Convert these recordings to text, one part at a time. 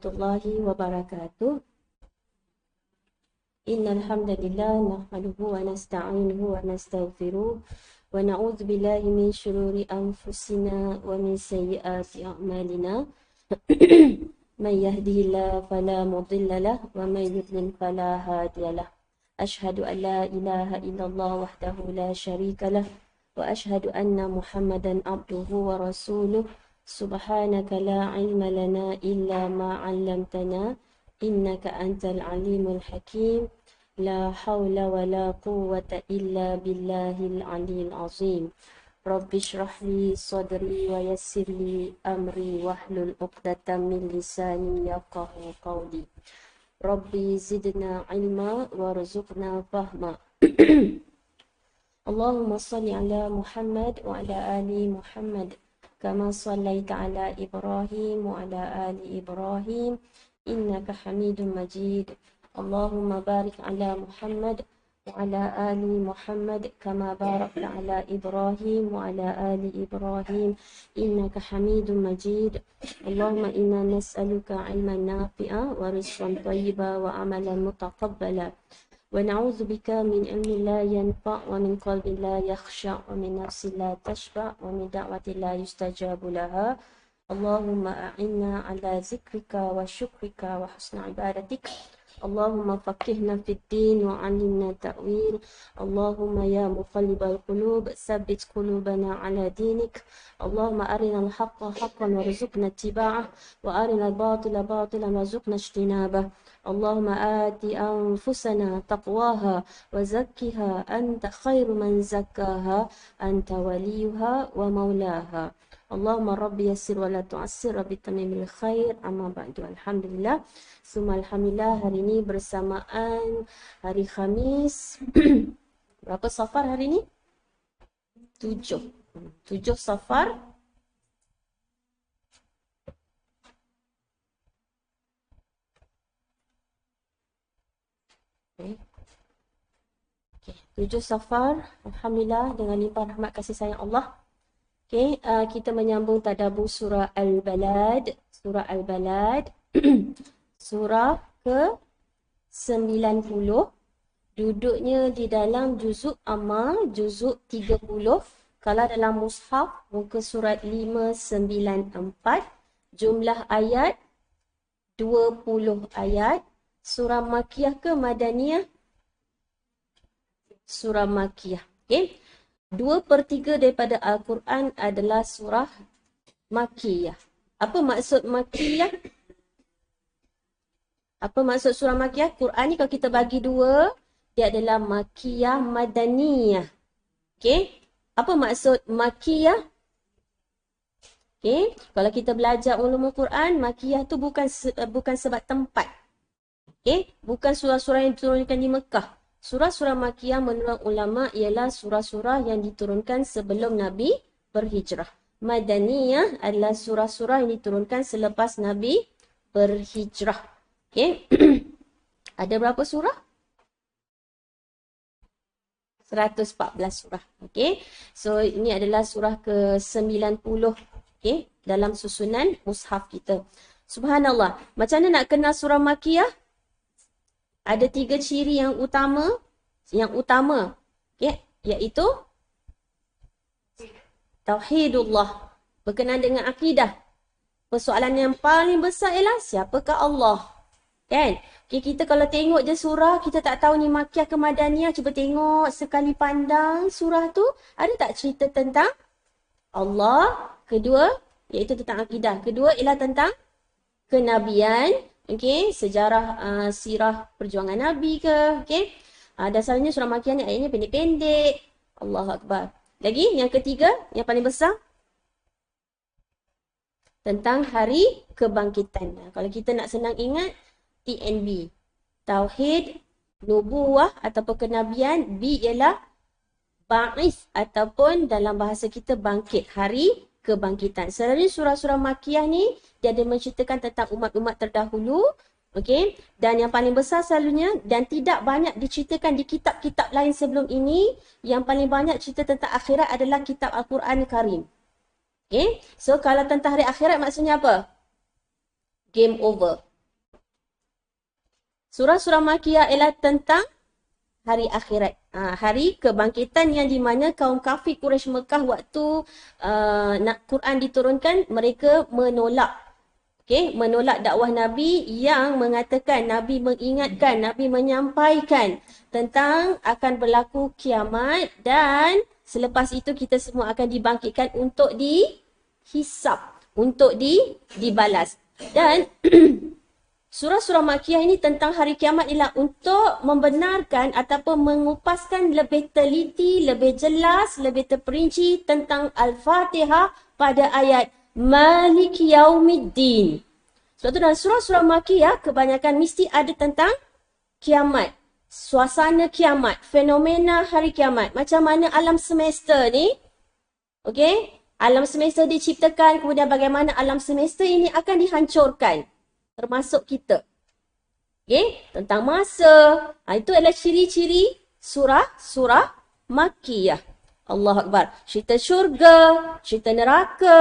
Warahmatullahi wabarakatuh. Innal hamdalillah nahmaduhu wa nasta'inuhu wa nastaghfiruh wa na'udzu billahi min shururi anfusina wa min sayyiati a'malina. Man yahdihillahu fala mudilla lahu wa man yudlil fala hadiya lahu. Ashhadu an la ilaha illallah wahdahu la syarika lahu wa ashhadu anna Muhammadan abduhu wa rasuluh. Subhanaka la ilma lana illa ma 'allamtana innaka antal alimul hakim. La haula wa la quwwata illa billahil aliyil azim. Rabbi shrah li sadri wa yassir li amri wahlul 'uqdatam min lisani yafqahu qawli. Rabbi zidna ilma warzuqna fahma. Allahumma salli ala Muhammad wa ala ali Muhammad kama sallaita ala Ibrahim wa ala ali Ibrahim innaka Hamidum Majid. Allahumma barik ala Muhammad wa ala ali Muhammad kama barakta ala Ibrahim wa ala ali Ibrahim innaka Hamidum Majid. Allahumma inna nas'aluka ilman nafi'a wa rizqan thayyiba wa amalan mutaqabbala. ونعوذ بك من علم لا ينفع ومن قلب لا يخشع ومن نفس لا تشبع ومن دعوة لا يستجاب لها. اللهم أعنا على ذكرك وشكرك وحسن عبادتك. اللهم فقهنا في الدين وعلمنا التأويل. اللهم يا مقلب القلوب ثبت قلوبنا على دينك. اللهم أرنا الحق حقا وارزقنا اتباعه وأرنا الباطل باطلا وارزقنا اجتنابه. اللهم آت أنفسنا تقواها وزكها أنت خير من زكاها أنت وليها ومولاها. اللهم رب يسر ولا تعسر رب تمم الخير. Amma ba'du. Alhamdulillah. Summa alhamdulillah, hari ini bersamaan hari Khamis. Berapa Safar hari ini? 7. 7 Safar. Okay. 7 Safar. Alhamdulillah, dengan limpah rahmat kasih sayang Allah. Okay, kita menyambung tadabbur surah Al-Balad. Surah Al-Balad. Surah ke-90. Duduknya di dalam juzuk Amma, juzuk 30. Kalau dalam mushaf, muka surat 594. Jumlah ayat 20 ayat. Surah Makiyah ke Madaniyah? Surah Makiyah. Okay. 2/3 daripada Al-Quran adalah surah Makiyah. Apa maksud Makiyah? Apa maksud surah Makiyah? Quran ni kalau kita bagi dua, dia adalah Makiyah, Madaniyah. Okay. Apa maksud Makiyah? Okay. Kalau kita belajar ulumul Quran, Makiyah tu bukan sebab tempat. Okay. Bukan surah-surah yang diturunkan di Mekah. Surah-surah Makiyah menurut ulama ialah surah-surah yang diturunkan sebelum Nabi berhijrah. Madaniyah adalah surah-surah yang diturunkan selepas Nabi berhijrah. Okay. Ada berapa surah? 114 surah. Okay. So ini adalah surah ke-90. Okay. Dalam susunan mushaf kita. Subhanallah. Macam mana nak kenal surah Makiyah? Ada 3 ciri yang utama. Okay. Iaitu Tauhidullah. Berkenaan dengan akidah. Persoalan yang paling besar ialah siapakah Allah? Kan? Okay, kita kalau tengok je surah, kita tak tahu ni Makiyah ke Madaniyah. Cuba tengok sekali pandang surah tu. Ada tak cerita tentang Allah? Kedua, iaitu tentang akidah. Kedua ialah tentang kenabian. Okay, sejarah sirah perjuangan Nabi ke. Okay. Dasarnya surah Makiyah ni ayatnya pendek-pendek. Allahu Akbar. Lagi yang ketiga, yang paling besar. Tentang hari kebangkitan. Kalau kita nak senang ingat, TNB. Tauhid, Nubuwah ataupun kenabian. B ialah Ba'is ataupun dalam bahasa kita bangkit. Hari kebangkitan. Selalunya surah-surah Makiyah ni, dia ada menceritakan tentang umat-umat terdahulu. Okay. Dan yang paling besar selalunya, dan tidak banyak diceritakan di kitab-kitab lain sebelum ini, yang paling banyak cerita tentang akhirat adalah kitab Al-Quran Karim. Okay. So kalau tentang hari akhirat maksudnya apa? Game over. Surah-surah Makiyah ialah tentang hari akhirat. Hari kebangkitan yang di mana kaum kafir Quraisy Mekah waktu Quran diturunkan, mereka menolak. Menolak dakwah Nabi yang mengatakan, Nabi mengingatkan, Nabi menyampaikan tentang akan berlaku kiamat dan selepas itu kita semua akan dibangkitkan untuk dihisap, untuk dibalas. Dan surah-surah Makkiyah ini tentang hari kiamat ialah untuk membenarkan ataupun mengupaskan lebih teliti, lebih jelas, lebih terperinci tentang Al-Fatihah pada ayat Malik Yaumiddin. Sebab tu dalam surah-surah Makkiyah kebanyakan mesti ada tentang kiamat. Suasana kiamat, fenomena hari kiamat. Macam mana alam semesta ni, alam semesta diciptakan, kemudian bagaimana alam semesta ini akan dihancurkan. Termasuk kita. Tentang masa. Itu adalah ciri-ciri surah-surah Makkiyah. Allahu Akbar. Cerita syurga, cerita neraka.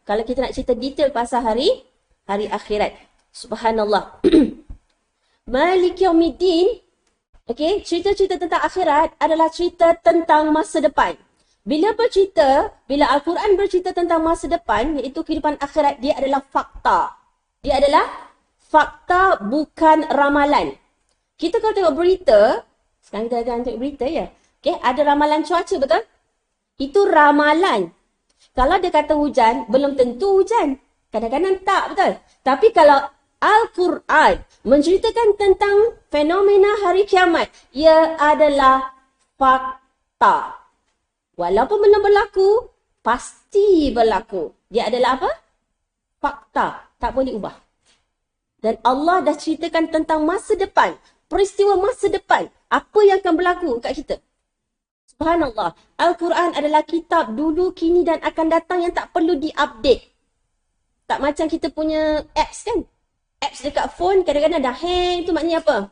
Kalau kita nak cerita detail pasal hari akhirat. Subhanallah. Malik Yaumiddin. Cerita-cerita tentang akhirat adalah cerita tentang masa depan. Bila Al-Quran bercerita tentang masa depan, iaitu kehidupan akhirat, dia adalah fakta. Dia adalah fakta, bukan ramalan. Kita kalau tengok berita, sekarang kita tengok berita ya. Ada ramalan cuaca, betul? Itu ramalan. Kalau dia kata hujan, belum tentu hujan. Kadang-kadang tak, betul? Tapi kalau Al-Quran menceritakan tentang fenomena hari kiamat, ia adalah fakta. Walaupun belum berlaku, pasti berlaku. Dia adalah apa? Fakta. Tak boleh ubah. Dan Allah dah ceritakan tentang masa depan. Peristiwa masa depan. Apa yang akan berlaku kat kita. Subhanallah. Al-Quran adalah kitab dulu, kini dan akan datang yang tak perlu di-update. Tak macam kita punya apps kan. Apps dekat phone kadang-kadang dah hang. Itu maknanya apa?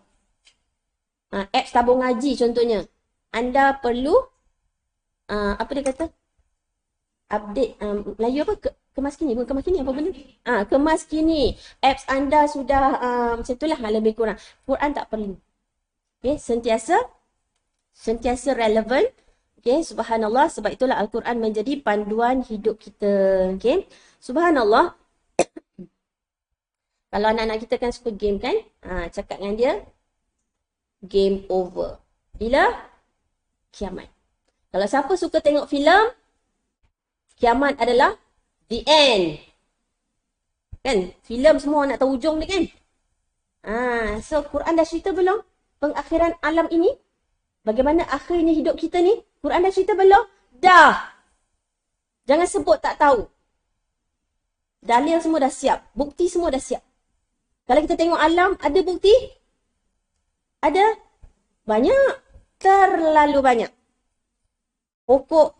Apps tabung ngaji contohnya. Anda perlu, apa dia kata? Update, Melayu apa? Kemas kini, bukan kemas kini, apa benda? Kemas kini. Apps anda sudah macam itulah lebih kurang. Quran tak perlu. Sentiasa relevan. Subhanallah. Sebab itulah Al-Quran menjadi panduan hidup kita. Subhanallah. Kalau anak-anak kita kan suka game kan? Cakap dengan dia, game over. Bila? Kiamat. Kalau siapa suka tengok filem, kiamat adalah the end. Kan? Filem semua nak tahu hujung dia kan? So Quran dah cerita belum? Pengakhiran alam ini? Bagaimana akhirnya hidup kita ni? Quran dah cerita belum? Dah. Jangan sebut tak tahu. Dalil semua dah siap. Bukti semua dah siap. Kalau kita tengok alam, ada bukti? Ada? Banyak. Terlalu banyak. Pokok,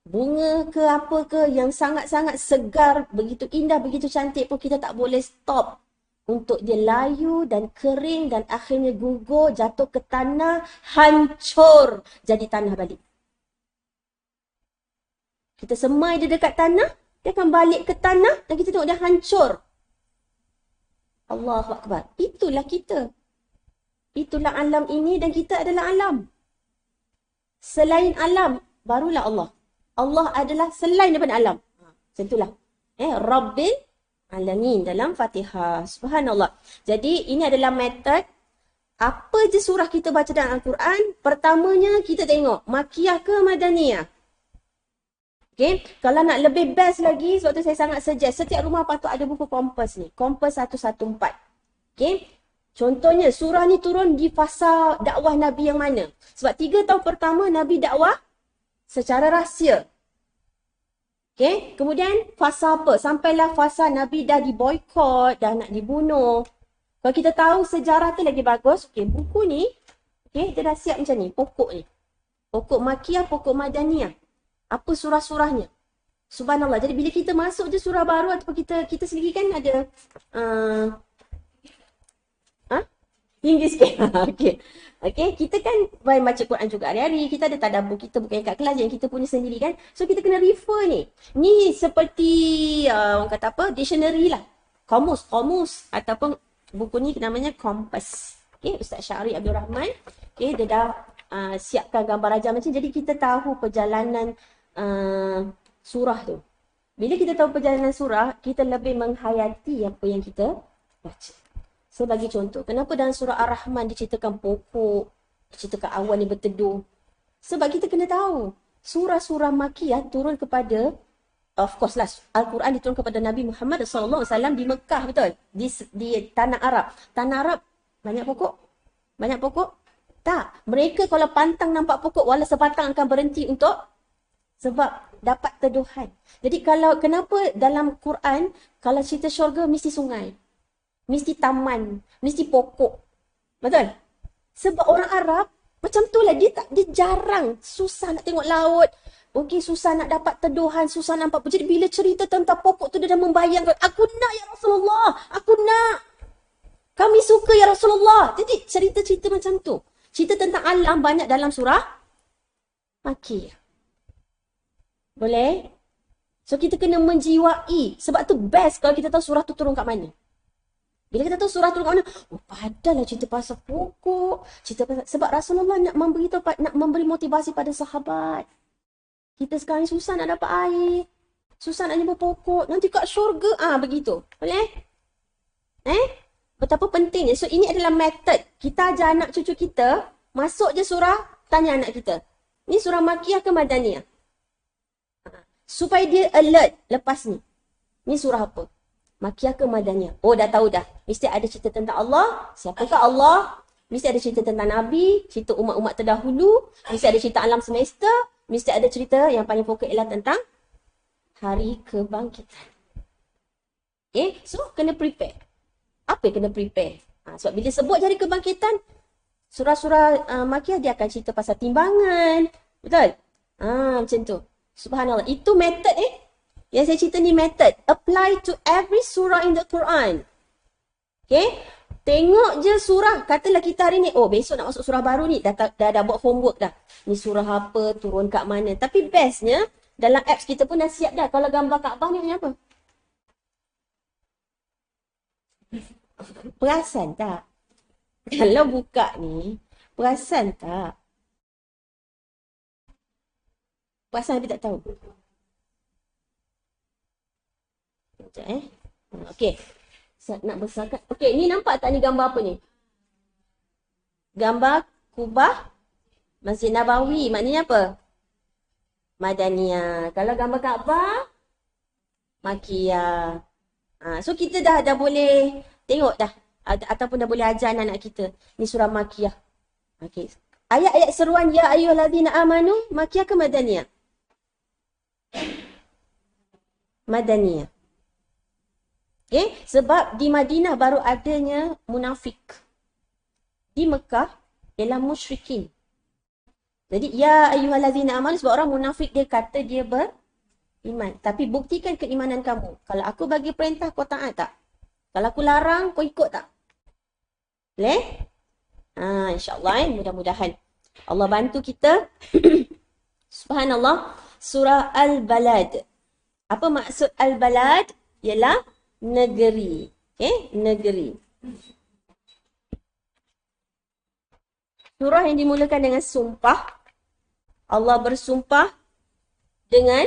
bunga ke apa ke yang sangat-sangat segar, begitu indah, begitu cantik pun kita tak boleh stop. Untuk dia layu dan kering dan akhirnya gugur, jatuh ke tanah, hancur jadi tanah balik. Kita semai dia dekat tanah, dia akan balik ke tanah dan kita tengok dia hancur. Allahu Akbar. Itulah kita. Itulah alam ini dan kita adalah alam. Selain alam, barulah Allah. Allah adalah selain daripada alam. Macam itulah. Rabbil Alamin dalam Fatihah. Subhanallah. Jadi ini adalah metod. Apa je surah kita baca dalam Al-Quran, pertamanya kita tengok Makkiyah ke Madaniyah. Kalau nak lebih best lagi, sebab tu saya sangat suggest, setiap rumah patut ada buku Kompas ni. Kompas 114. Contohnya, surah ni turun di fasa dakwah Nabi yang mana? Sebab 3 tahun pertama Nabi dakwah secara rahsia. Kemudian fasa apa? Sampailah fasa Nabi dah diboykot, dah nak dibunuh. Kalau kita tahu sejarah tu lagi bagus, buku ni, dia dah siap macam ni, pokok ni. Pokok Makkiyah, pokok Madaniyah. Apa surah-surahnya? Subhanallah. Jadi bila kita masuk je surah baru ataupun kita sendiri kan ada tinggi sikit. Kita kan baca Quran juga hari-hari. Kita ada tadabbur, kita bukan kat kelas yang kita punya sendiri kan. So kita kena refer ni. Ni seperti orang kata apa? Dictionary lah. Kamus ataupun buku ni namanya Kompas. Okay, Ustaz Syahri Abdul Rahman. Okay, dia dah siapkan gambar raja macam, jadi kita tahu perjalanan surah tu. Bila kita tahu perjalanan surah, kita lebih menghayati apa yang kita baca. Sebagai contoh, kenapa dalam surah Ar-Rahman diceritakan pokok, diceritakan awan yang berteduh? Sebab kita kena tahu, surah-surah Makiyah turun kepada, of course lah, Al-Quran diturunkan kepada Nabi Muhammad SAW di Mekah, betul? Di tanah Arab. Tanah Arab, banyak pokok? Banyak pokok? Tak. Mereka kalau pantang nampak pokok, walau sebatang akan berhenti untuk, sebab dapat teduhan. Jadi kenapa dalam Quran, kalau cerita syurga mesti sungai, mesti taman, mesti pokok. Betul? Sebab orang Arab, macam tu lah, dia jarang, susah nak tengok laut. Okey, susah nak dapat teduhan, susah nampak. Jadi bila cerita tentang pokok tu, dia dah membayangkan, aku nak ya Rasulullah, aku nak. Kami suka ya Rasulullah. Jadi cerita-cerita macam tu. Cerita tentang alam banyak dalam surah Makiyah. Boleh? So kita kena menjiwai. Sebab tu best kalau kita tahu surah tu turun kat mana. Bila kita tahu surah turun kat mana, oh padahal cerita pasal pokok. Sebab Rasulullah nak memberi motivasi pada sahabat. Kita sekarang ni susah nak dapat air. Susah nak jumpa pokok. Nanti kat syurga, begitu. Boleh? Betapa pentingnya. So ini adalah metod. Kita ajar anak cucu kita, masuk je surah, tanya anak kita. Ni surah Makiyah ke Madaniyah? Supaya dia alert lepas ni. Ni surah apa? Makiyah ke Madaniyah? Oh, dah tahu dah. Mesti ada cerita tentang Allah. Siapakah Allah? Mesti ada cerita tentang Nabi, cerita umat-umat terdahulu. Mesti ada cerita alam semesta. Mesti ada cerita yang paling pokok ialah tentang hari kebangkitan. Okay, so kena prepare. Apa yang kena prepare? Sebab bila sebut hari kebangkitan, surah-surah Makiyah dia akan cerita pasal timbangan. Betul? Macam tu. Subhanallah. Itu method yang saya cerita ni method. Apply to every surah in the Quran. Okay? Tengok je surah. Katalah kita hari ni, oh besok nak masuk surah baru ni. Dah buat homework dah. Ni surah apa, turun kat mana. Tapi bestnya, dalam apps kita pun dah siap dah. Kalau gambar Kaabah ni apa? Perasan tak? Kalau buka ni, perasan tak? Perasan tapi tak tahu. Sekejap Okey. Nak besarkan. Okey, ni nampak tak ni gambar apa ni? Gambar kubah Masjid Nabawi. Maknanya apa? Madaniyah. Kalau gambar Kaabah, Makiyah. So kita dah boleh tengok dah. Ataupun dah boleh ajar anak kita. Ni surah Makiyah. Okey. Ayat-ayat seruan ya ayyuhallazina amanu, Makiyah ke Madaniyah? Madaniyah. Okay? Sebab di Madinah baru adanya munafik. Di Mekah ialah musyrikin. Jadi ya ayyuhallazina amanu, sebab orang munafik dia kata dia beriman. Tapi buktikan keimanan kamu. Kalau aku bagi perintah kau taat tak? Kalau aku larang kau ikut tak? Boleh? InsyaAllah mudah-mudahan Allah bantu kita. Subhanallah. Surah Al-Balad. Apa maksud Al-Balad? Ialah negeri. Okay? Negeri. Surah yang dimulakan dengan sumpah. Allah bersumpah dengan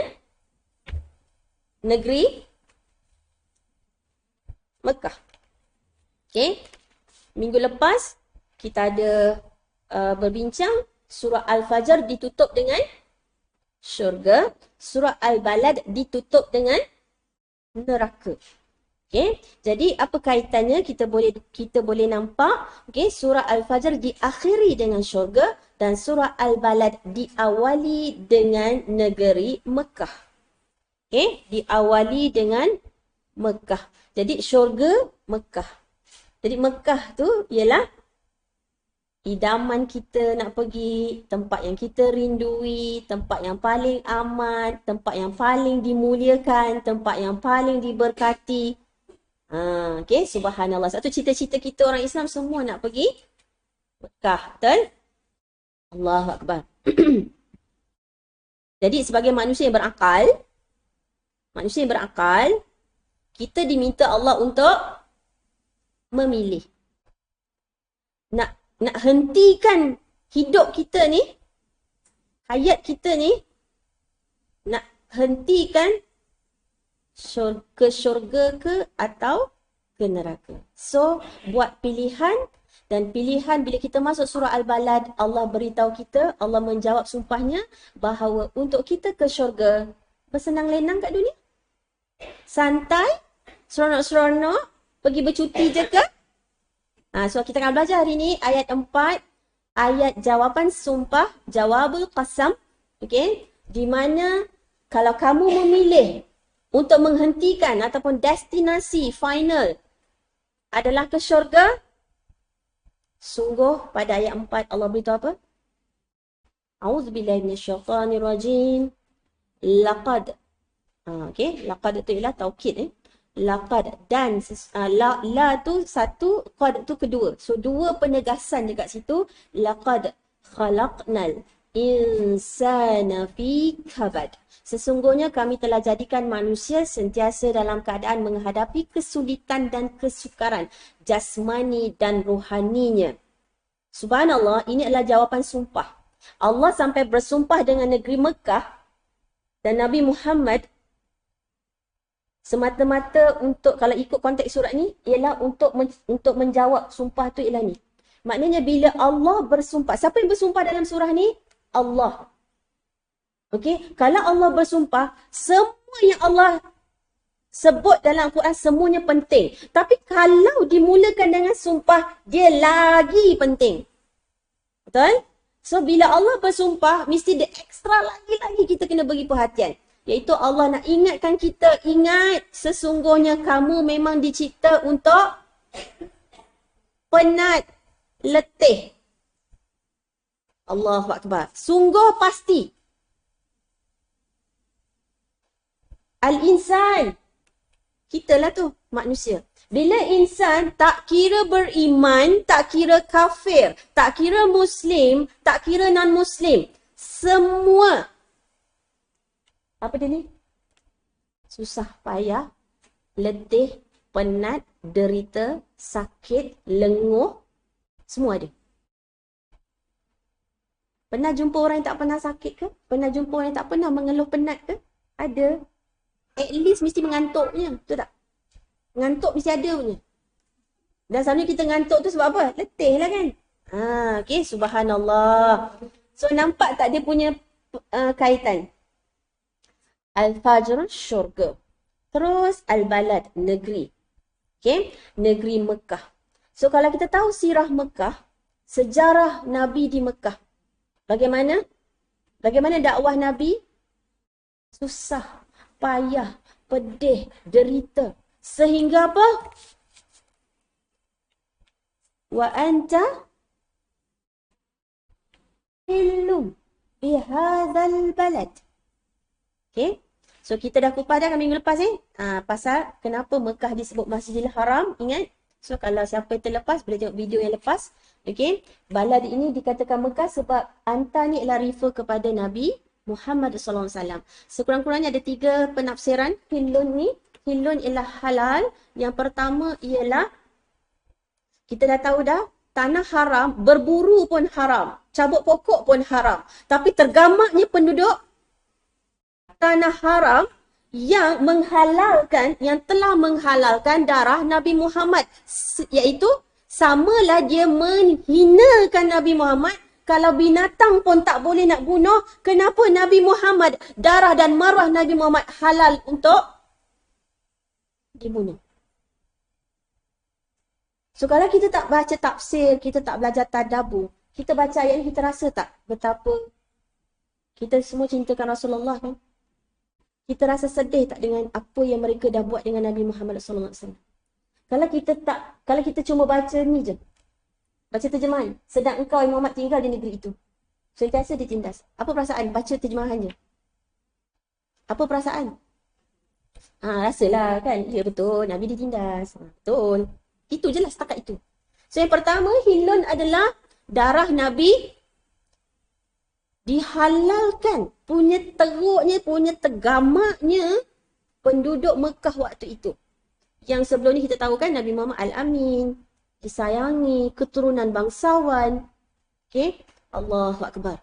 negeri Mekah. Okay? Minggu lepas kita ada berbincang. Surah Al-Fajr ditutup dengan syurga. Surah Al-Balad ditutup dengan neraka. Okay? Jadi apa kaitannya? Kita boleh nampak, okay, surah Al-Fajr diakhiri dengan syurga dan surah Al-Balad diawali dengan negeri Mekah. Okay? Diawali dengan Mekah. Jadi syurga Mekah. Jadi Mekah tu ialah idaman kita nak pergi, tempat yang kita rindui, tempat yang paling aman, tempat yang paling dimuliakan, tempat yang paling diberkati. Okay, subhanallah. Satu cita-cita kita orang Islam semua nak pergi Mekah, betul? Allahu Akbar. Jadi sebagai manusia yang berakal, kita diminta Allah untuk memilih. Nak hentikan hidup kita ni, hayat kita ni, nak hentikan ke syurga ke atau ke neraka. So, buat pilihan, dan pilihan bila kita masuk surah Al-Balad, Allah beritahu kita, Allah menjawab sumpahnya bahawa untuk kita ke syurga, bersenang lenang kat dunia. Santai, seronok-seronok, pergi bercuti je ke? So kita akan belajar hari ni ayat 4, ayat jawapan sumpah, jawabul qasam, okey, di mana kalau kamu memilih untuk menghentikan ataupun destinasi final adalah ke syurga, sungguh pada ayat 4 Allah beritahu apa? A'udzubillahi minasyaitanirrajim. Laqad. Okey, laqad itu ialah taukid laqad, dan la tu satu, qad tu kedua. So dua penegasan dekat situ. Laqad khalaqnal insana fi kabad. Sesungguhnya kami telah jadikan manusia sentiasa dalam keadaan menghadapi kesulitan dan kesukaran jasmani dan rohaninya. Subhanallah, ini adalah jawapan sumpah. Allah sampai bersumpah dengan negeri Mekah dan Nabi Muhammad semata-mata untuk, kalau ikut konteks surat ni, ialah untuk menjawab sumpah tu ialah ni. Maknanya bila Allah bersumpah, siapa yang bersumpah dalam surah ni? Allah. Okey, kalau Allah bersumpah, semua yang Allah sebut dalam Quran semuanya penting. Tapi kalau dimulakan dengan sumpah, dia lagi penting. Betul? So bila Allah bersumpah, mesti dia ekstra lagi kita kena bagi perhatian. Iaitu Allah nak ingatkan kita, ingat sesungguhnya kamu memang dicipta untuk penat, letih. Allahu Akbar. Sungguh pasti. Al-insan. Kita lah tu, manusia. Bila insan tak kira beriman, tak kira kafir, tak kira muslim, tak kira non-muslim. Semua. Apa dia ni? Susah payah, letih, penat, derita, sakit, lenguh. Semua ada. Pernah jumpa orang yang tak pernah sakit ke? Pernah jumpa orang yang tak pernah mengeluh penat ke? Ada. At least mesti mengantuk punya. Betul tak? Ngantuk mesti ada punya. Dan selalunya kita ngantuk tu sebab apa? Letih lah kan? Okay, subhanallah. So nampak tak dia punya kaitan? Al-Fajr, syurga. Terus Al-Balad, negeri. Okay, negeri Mekah. So kalau kita tahu sirah Mekah, sejarah Nabi di Mekah. Bagaimana? Bagaimana dakwah Nabi? Susah, payah, pedih, derita. Sehingga apa? Wa anta hilum bihadzal balad. Okay. So kita dah kupas dah minggu lepas pasal kenapa Mekah disebut Masjidil Haram. Ingat? So kalau siapa yang terlepas boleh tengok video yang lepas. Okay. Balad ini dikatakan Mekah sebab anta ni adalah refer kepada Nabi Muhammad SAW. Sekurang-kurangnya ada 3 penafsiran hilun ni. Hilun ialah halal. Yang pertama ialah, kita dah tahu dah, tanah haram, berburu pun haram. Cabut pokok pun haram. Tapi tergamaknya penduduk tanah haram yang menghalalkan, yang telah menghalalkan darah Nabi Muhammad. Iaitu, samalah dia menghinakan Nabi Muhammad. Kalau binatang pun tak boleh nak bunuh, kenapa Nabi Muhammad, darah dan marwah Nabi Muhammad halal untuk dibunuh? So kalau kita tak baca tafsir, kita tak belajar tadabbur, kita baca ayat ni, kita rasa tak betapa kita semua cintakan Rasulullah kan? Kita rasa sedih tak dengan apa yang mereka dah buat dengan Nabi Muhammad SAW? Kalau kita cuma baca ni je, baca terjemahan, sedang engkau yang Muhammad tinggal di negeri itu, sentiasa ditindas. Apa perasaan baca terjemahan je? Apa perasaan? Rasalah kan, ya betul, Nabi ditindas. Betul. Itu je lah, setakat itu. So yang pertama, hilun adalah darah Nabi dihalalkan. Punya teruknya, punya tergamaknya penduduk Mekah waktu itu. Yang sebelum ni kita tahu kan Nabi Muhammad Al-Amin, disayangi, keturunan bangsawan. Okey, Allahu Akbar.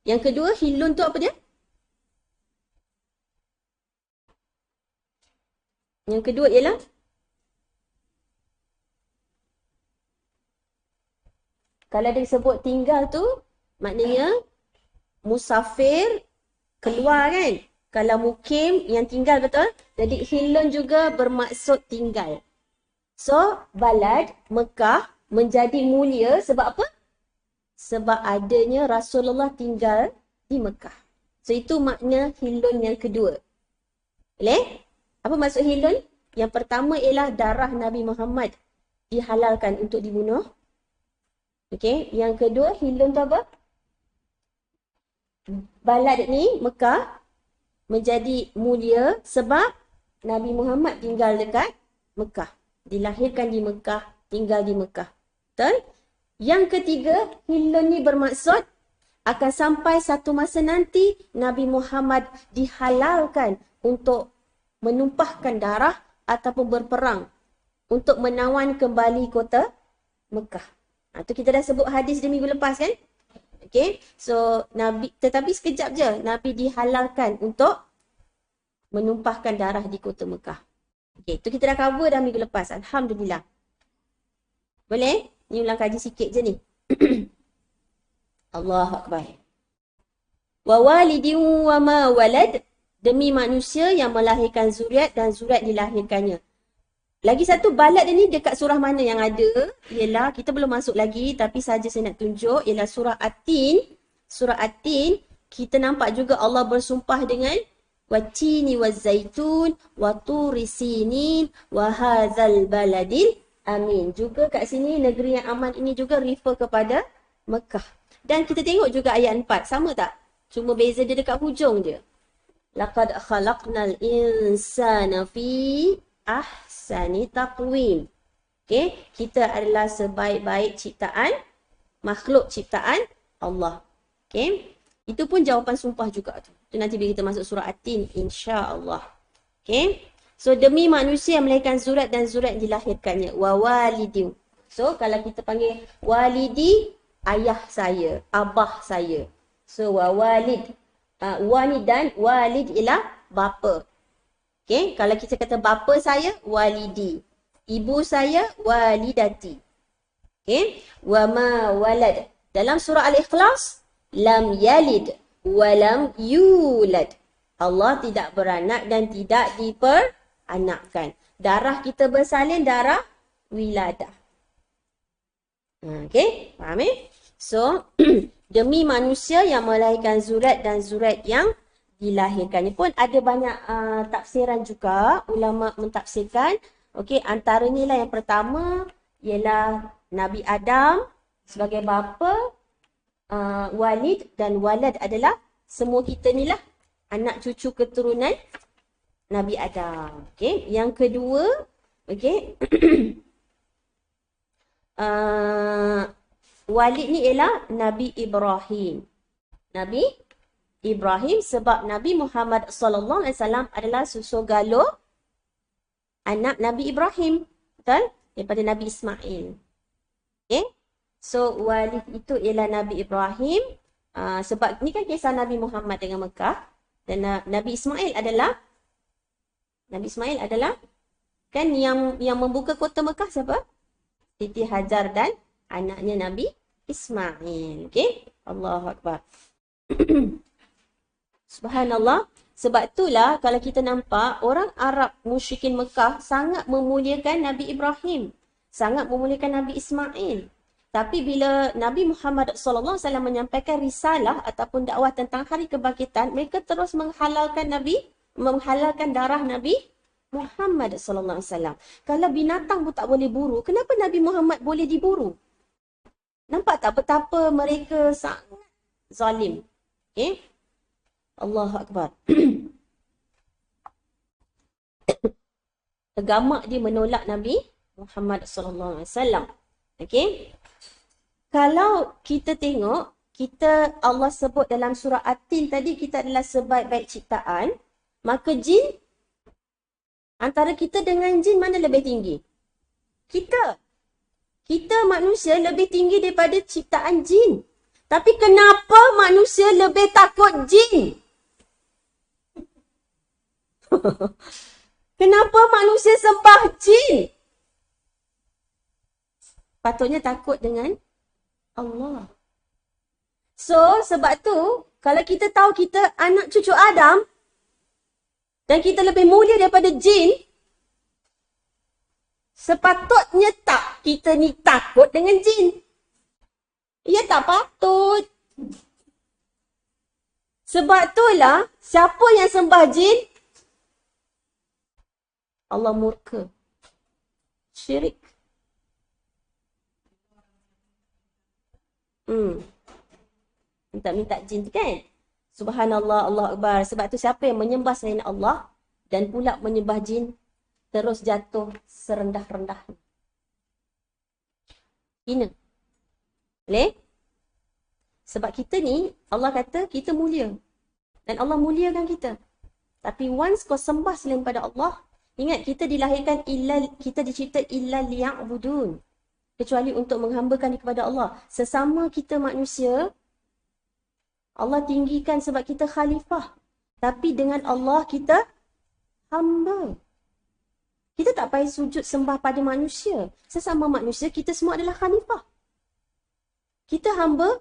Yang kedua, hilun tu apa dia? Yang kedua ialah kalau dia sebut tinggal tu, maknanya musafir keluar kan. Kalau mukim yang tinggal betul. Jadi hilun juga bermaksud tinggal. So, balad Mekah menjadi mulia sebab apa? Sebab adanya Rasulullah tinggal di Mekah. So, itu makna hilun yang kedua. Boleh? Apa maksud hilun? Yang pertama ialah darah Nabi Muhammad dihalalkan untuk dibunuh. Okey, yang kedua hilun tu apa? Balad ni Mekah menjadi mulia sebab Nabi Muhammad tinggal dekat Mekah. Dilahirkan di Mekah, tinggal di Mekah. Betul? Yang ketiga, hilun ni bermaksud akan sampai satu masa nanti Nabi Muhammad dihalalkan untuk menumpahkan darah ataupun berperang untuk menawan kembali kota Mekah. Tu kita dah sebut hadis di minggu lepas kan? Okay, so tetapi sekejap je Nabi dihalalkan untuk menumpahkan darah di kota Mekah. Okay, tu kita dah cover dah minggu lepas. Alhamdulillah. Boleh? Ni ulang kaji sikit je ni. Allahu Akbar. Wa walidin wa ma walad, demi manusia yang melahirkan zuriat dan zuriat dilahirkannya. Lagi satu balad ni dekat surah mana yang ada? Ialah, kita belum masuk lagi tapi saja saya nak tunjuk, ialah surah At-Tin. Surah At-Tin, kita nampak juga Allah bersumpah dengan Wattini wazzaitun wa turi sinin wa hadzal baladil amin. Juga kat sini negeri yang aman ini juga refer kepada Mekah. Dan kita tengok juga ayat 4, sama tak? Cuma beza dia dekat hujung je. Laqad khalaqnal insana fi ahsani taqwim. Okey, kita adalah sebaik-baik ciptaan, makhluk ciptaan Allah. Okey, itu pun jawapan sumpah juga tu. Itu nanti bila kita masuk surah At-Tin, insya-Allah. Okey. So demi manusia yang melahirkan zuriat dan zuriat dilahirkannya. Wa walidin. So kalau kita panggil walidi, ayah saya, abah saya. So wa walid. Walid dan walid ialah bapa. Okey, kalau kita kata bapa saya, walidi. Ibu saya, walidati. Okey, wa ma walad. Dalam surah Al-Ikhlas, lam yalid wa lam yulad. Allah tidak beranak dan tidak diperanakkan. Darah kita bersalin darah wiladah. Okey, faham So, demi manusia yang melahirkan zuriat dan zuriat yang dilahirkannya. Pun ada banyak tafsiran juga, ulama mentafsirkan. Okey, antaranya lah yang pertama ialah Nabi Adam sebagai bapa, walid dan walad adalah semua kita ni lah anak cucu keturunan Nabi Adam. Okey, yang kedua, okey. Walid ni ialah Nabi Ibrahim. Nabi Ibrahim sebab Nabi Muhammad sallallahu alaihi wasallam adalah susu galuh anak Nabi Ibrahim, betul? Daripada Nabi Ismail. Okey. So walid itu ialah Nabi Ibrahim, sebab ni kan kisah Nabi Muhammad dengan Mekah, dan Nabi Ismail adalah kan yang membuka kota Mekah siapa? Siti Hajar dan anaknya Nabi Ismail. Okey? Allahu Akbar. Subhanallah. Sebab itulah kalau kita nampak orang Arab musyrikin Mekah sangat memuliakan Nabi Ibrahim, sangat memuliakan Nabi Ismail. Tapi bila Nabi Muhammad sallallahu alaihi wasallam menyampaikan risalah ataupun dakwah tentang hari kebangkitan, mereka terus menghalalkan darah Nabi Muhammad sallallahu alaihi wasallam. Kalau binatang pun tak boleh buru, kenapa Nabi Muhammad boleh diburu? Nampak tak betapa mereka sangat zalim? Okey? Allahu Akbar. Agama dia menolak Nabi Muhammad sallallahu alaihi wasallam. Okey? Kalau kita tengok, Allah sebut dalam surah At-Tin tadi kita adalah sebaik-baik ciptaan, maka jin Antara kita dengan jin mana lebih tinggi? Kita. Kita manusia lebih tinggi daripada ciptaan jin. Tapi kenapa manusia lebih takut jin? Kenapa manusia sembah jin? Patutnya takut dengan Allah. So, sebab tu, kalau kita tahu kita anak cucu Adam, dan kita lebih mulia daripada jin, sepatutnya tak kita ni takut dengan jin. Ya tak patut. Sebab itulah, siapa yang sembah jin, Allah murka. Syirik. Minta-minta jin tu kan? Subhanallah, Allah Akbar. Sebab tu siapa yang menyembah selain Allah dan pula menyembah jin, terus jatuh serendah-rendahnya. Hina. Boleh? Sebab kita ni, Allah kata kita mulia. Dan Allah muliakan kita. Tapi once kau sembah selain pada Allah, ingat kita dilahirkan kita dicipta illa liya'budun. Kecuali untuk menghambakan kepada Allah. Sesama kita manusia, Allah tinggikan sebab kita khalifah. Tapi dengan Allah kita hamba. Kita tak payah sujud sembah pada manusia. Sesama manusia, kita semua adalah khalifah. Kita hamba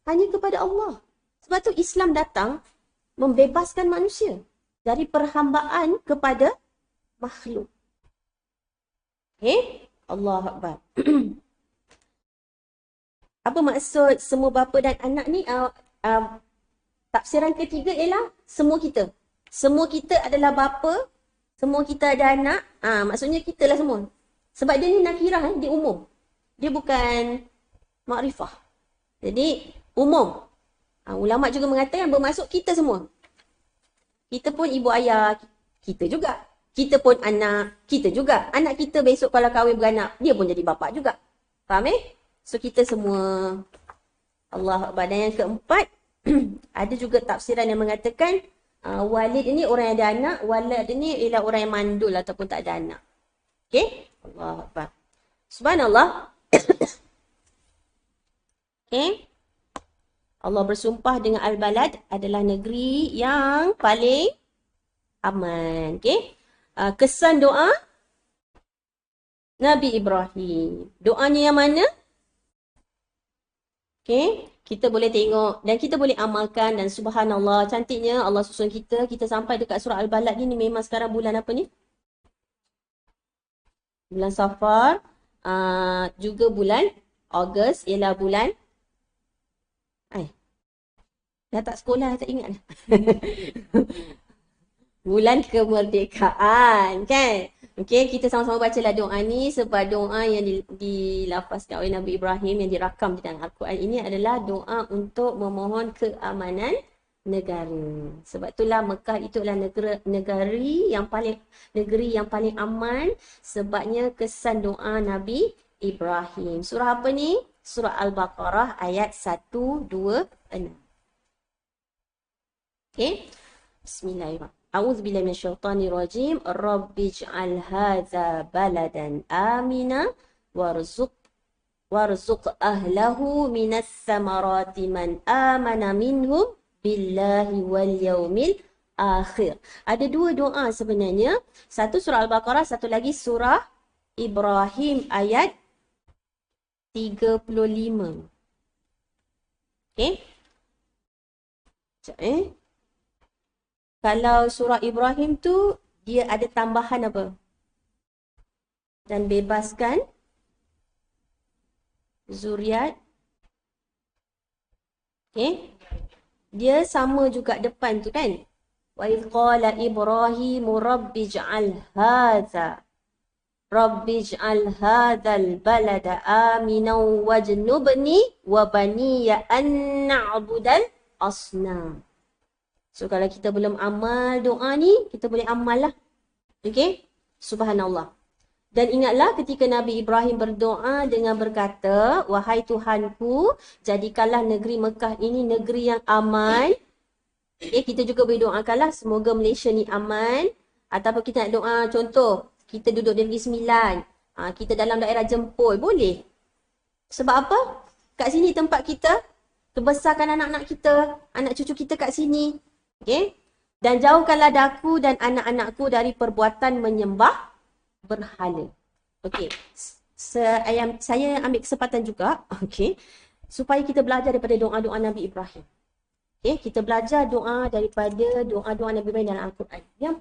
hanya kepada Allah. Sebab tu Islam datang membebaskan manusia dari perhambaan kepada makhluk. Okay? Allah Akbar. Apa maksud semua bapa dan anak ni? Tafsiran ketiga ialah semua kita. Semua kita adalah bapa, semua kita ada anak. Maksudnya kita lah semua. Sebab dia ni nakirah, dia umum. Dia bukan makrifah. Jadi umum. Ulama juga mengatakan bermaksud kita semua. Kita pun ibu ayah, kita juga. Kita pun anak, kita juga. Anak kita besok kalau kahwin beranak, dia pun jadi bapa juga. Faham So kita semua. Allah Akbar. Dan yang keempat, ada juga tafsiran yang mengatakan walid ini orang yang ada anak, walad ini ialah orang yang mandul ataupun tak ada anak. Okay? Allah Akbar. Subhanallah. Okay? Allah bersumpah dengan Al-Balad adalah negeri yang paling aman. Okay? Kesan doa Nabi Ibrahim. Doanya yang mana? Okay? Kita boleh tengok dan kita boleh amalkan dan subhanallah cantiknya Allah susun kita. Kita sampai dekat surah Al-Balad ni memang sekarang bulan apa ni? Bulan Safar. Juga bulan Ogos ialah bulan dah tak sekolah, tak ingat. Bulan kemerdekaan, kan? Okey, kita sama-sama bacalah doa ni sebab doa yang dilafazkan oleh Nabi Ibrahim yang dirakam di dalam Al-Quran ini adalah doa untuk memohon keamanan negara. Sebab itulah Mekah itu adalah negeri yang paling aman sebabnya kesan doa Nabi Ibrahim. Surah apa ni? Surah Al-Baqarah ayat 126. Okay. Bismillahirrahmanirrahim. A'udzubillahi minasyaitonirrajim. Rabbij'al hadza baladan amina warzuq ahlahu minas samarati man amana minhum billahi wal yaumil akhir. Ada dua doa sebenarnya. Satu surah Al-Baqarah, satu lagi surah Ibrahim ayat 35. Okay. Sekejap Kalau surah Ibrahim tu, dia ada tambahan apa? Dan bebaskan zuriat. Okay. Dia sama juga depan tu kan? Wa idh qala Ibrahimu rabbij'al hadza. Rabbij'al hadzal balada aminan wajnubni wa baniya an na'budal asnam. So kalau kita belum amal doa ni, kita boleh amal lah. Okay? Subhanallah. Dan ingatlah ketika Nabi Ibrahim berdoa dengan berkata, wahai Tuhanku, jadikanlah negeri Mekah ini negeri yang aman. Okay, kita juga boleh doakanlah semoga Malaysia ni aman. Ataupun kita nak doa, contoh, kita duduk di Negeri Sembilan. Kita dalam daerah Jempol, boleh. Sebab apa? Kat sini tempat kita, kebesarkan anak-anak kita, anak cucu kita kat sini. Okay? Dan jauhkanlah daku dan anak-anakku dari perbuatan menyembah berhala. Okay. Saya ambil kesempatan juga, okay, supaya kita belajar daripada doa-doa Nabi Ibrahim. Okay, kita belajar doa daripada doa-doa Nabi Ibrahim dalam Al-Quran. Yang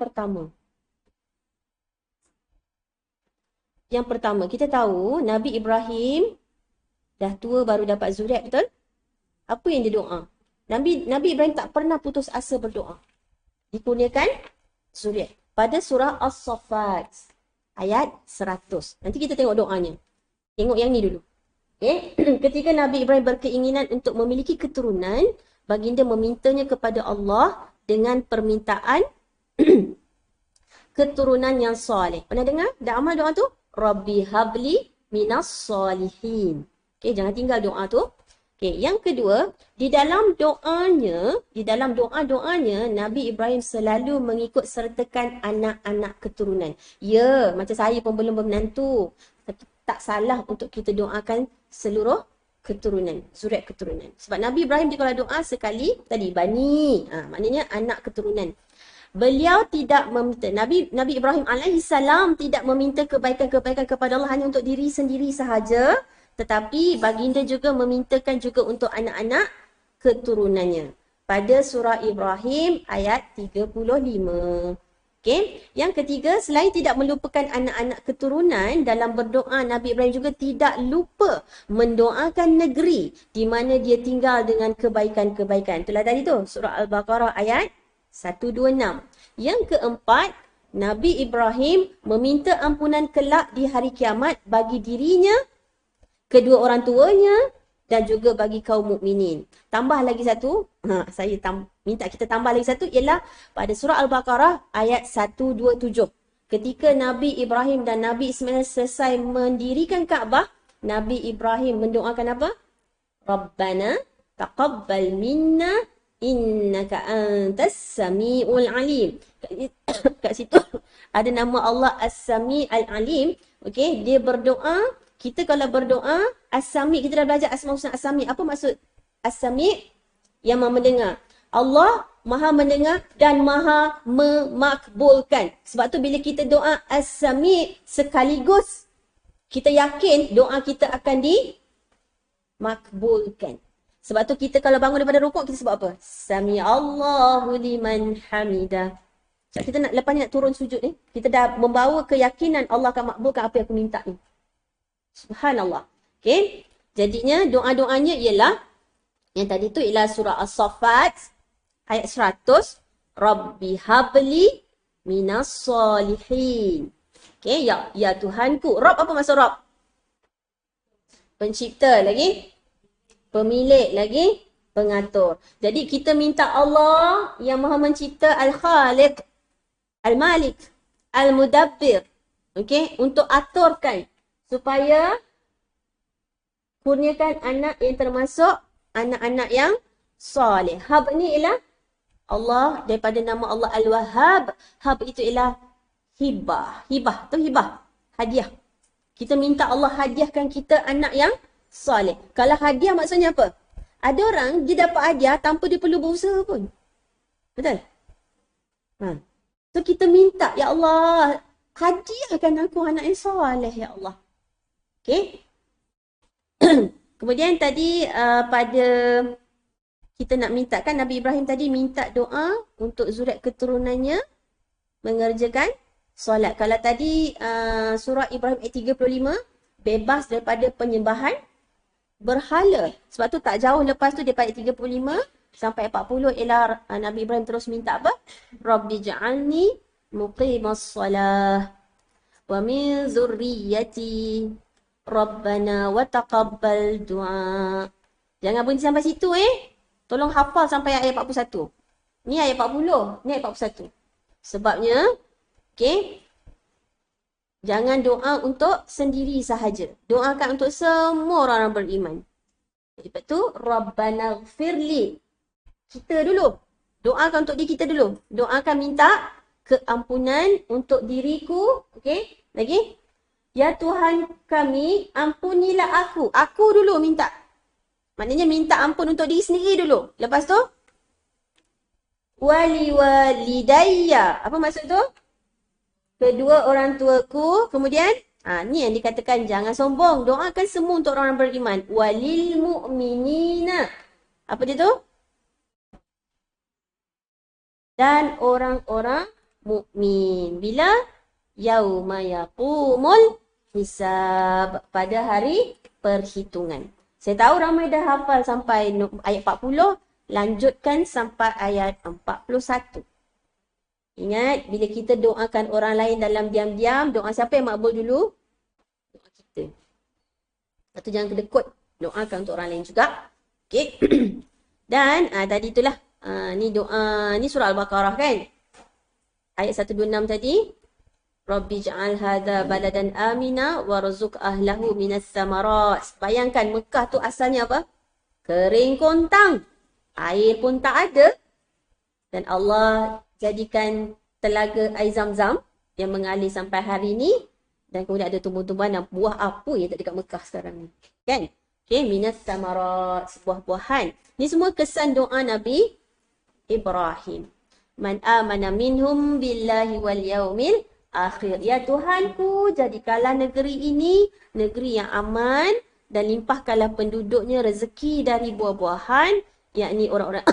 pertama, kita tahu Nabi Ibrahim dah tua baru dapat zuriat, betul? Apa yang dia doa? Nabi Ibrahim tak pernah putus asa berdoa. Dikurniakan zuriat. Pada surah As-Saffat, ayat 100. Nanti kita tengok doanya. Tengok yang ni dulu. Okay. Ketika Nabi Ibrahim berkeinginan untuk memiliki keturunan, baginda memintanya kepada Allah dengan permintaan keturunan yang soleh. Pernah dengar? Dah amal doa tu? Rabbi habli minas solihin. Okay, jangan tinggal doa tu. Okay, yang kedua, di dalam doa-doanya, Nabi Ibrahim selalu mengikut sertakan anak-anak keturunan. Ya, macam saya pun belum bermenantu. Tak salah untuk kita doakan seluruh keturunan, zuriat keturunan. Sebab Nabi Ibrahim dia kalau doa sekali, tadi bani, maknanya anak keturunan. Beliau tidak meminta, Nabi Ibrahim alaihissalam tidak meminta kebaikan-kebaikan kepada Allah hanya untuk diri sendiri sahaja, tetapi baginda juga memintakan juga untuk anak-anak keturunannya. Pada surah Ibrahim ayat 35. Okay. Yang ketiga, selain tidak melupakan anak-anak keturunan, dalam berdoa Nabi Ibrahim juga tidak lupa mendoakan negeri di mana dia tinggal dengan kebaikan-kebaikan. Itulah tadi tu, surah Al-Baqarah ayat 126. Yang keempat, Nabi Ibrahim meminta ampunan kelak di hari kiamat bagi dirinya, kedua orang tuanya dan juga bagi kaum mukminin. Tambah lagi satu, minta kita tambah lagi satu, ialah pada surah Al-Baqarah ayat 127. Ketika Nabi Ibrahim dan Nabi Ismail selesai mendirikan Kaabah, Nabi Ibrahim mendoakan apa? Rabbana taqabbal minna innaka antas samiul alim. Kat situ ada nama Allah As-Sami Al-Alim. Okey, dia berdoa. Kita kalau berdoa, As-Sami, kita dah belajar Asma Husna As-Sami. Apa maksud As-Sami? Yang maha mendengar. Allah maha mendengar dan maha memakbulkan. Sebab tu bila kita doa As-Sami, sekaligus kita yakin doa kita akan dimakbulkan. Sebab tu kita kalau bangun daripada rukuk, kita sebut apa? Sami Allahu liman hamidah. Sebab kita lepas ni nak turun sujud ni, kita dah membawa keyakinan Allah akan makbulkan apa yang aku minta ni. Subhanallah. Okay. Jadinya doa-doanya ialah, yang tadi tu ialah surah As-Saffat ayat 100. Rabbi habli minas solihin. Okay. Ya Tuhanku. Rabb apa maksud Rabb? Pencipta lagi. Pemilik lagi. Pengatur. Jadi kita minta Allah yang maha mencipta, Al-Khaliq, Al-Malik, Al-Mudabbir. Okay. Untuk aturkan supaya kurniakan anak yang termasuk anak-anak yang soleh. Hab ni ialah Allah, daripada nama Allah Al-Wahhab. Hab itu ialah hibah. Hibah tu hibah, hadiah. Kita minta Allah hadiahkan kita anak yang soleh. Kalau hadiah maksudnya apa? Ada orang dia dapat hadiah tanpa dia perlu berusaha pun. Betul? So kita minta, ya Allah, hadiahkan aku anak yang soleh, ya Allah. Okay. Kemudian tadi pada kita nak minta kan, Nabi Ibrahim tadi minta doa untuk zuriat keturunannya mengerjakan solat. Kalau tadi surah Ibrahim ayat 35, bebas daripada penyembahan berhala. Sebab tu tak jauh lepas tu daripada ayat 35 sampai 40 ialah Nabi Ibrahim terus minta apa? Rabbi ja'alni muqimas salah wa min zurriyyati Rabbana wa taqabbal du'a. Jangan berhenti sampai situ Tolong hafal sampai ayat 41. Ni ayat 40, ni ayat 41. Sebabnya, okay, jangan doa untuk sendiri sahaja. Doakan untuk semua orang beriman. Lepas tu, Rabbana gfirli. Kita dulu. Doakan untuk diri kita dulu. Doakan minta keampunan untuk diriku. Okey, lagi. Ya Tuhan kami, ampunilah aku. Aku dulu minta. Maknanya minta ampun untuk diri sendiri dulu. Lepas tu, wali walidayya. Apa maksud tu? Kedua orang tuaku. Kemudian, ni yang dikatakan jangan sombong. Doakan semua untuk orang beriman. Walil mu'minina. Apa dia tu? Dan orang-orang mukmin. Bila? Yauma yaqumul hisab. Pada hari perhitungan. Saya tahu ramai dah hafal sampai ayat 40. Lanjutkan sampai ayat 41. Ingat, bila kita doakan orang lain dalam diam-diam, doa siapa yang makbul dulu? Doa kita. Lepas tu jangan kedekut. Doakan untuk orang lain juga. Okey. Dan tadi itulah. Ni doa, ni surah Al-Baqarah kan? Ayat 126 tadi. Rabbi ja'al hadha baladan amina warzuq ahlahu minas samarat. Bayangkan Mekah tu asalnya apa? Kering kontang. Air pun tak ada. Dan Allah jadikan telaga air Zam-Zam yang mengalir sampai hari ni. Dan kemudian ada tumbuh-tumbuhan dan buah apa yang tak dekat Mekah sekarang ni. Kan? Okay, minas samarat. Buah-buahan. Ni semua kesan doa Nabi Ibrahim. Man amana minhum billahi wal yaumil akhir. Ya Tuhanku, jadikanlah negeri ini negeri yang aman dan limpahkanlah penduduknya rezeki dari buah-buahan, yakni orang-orang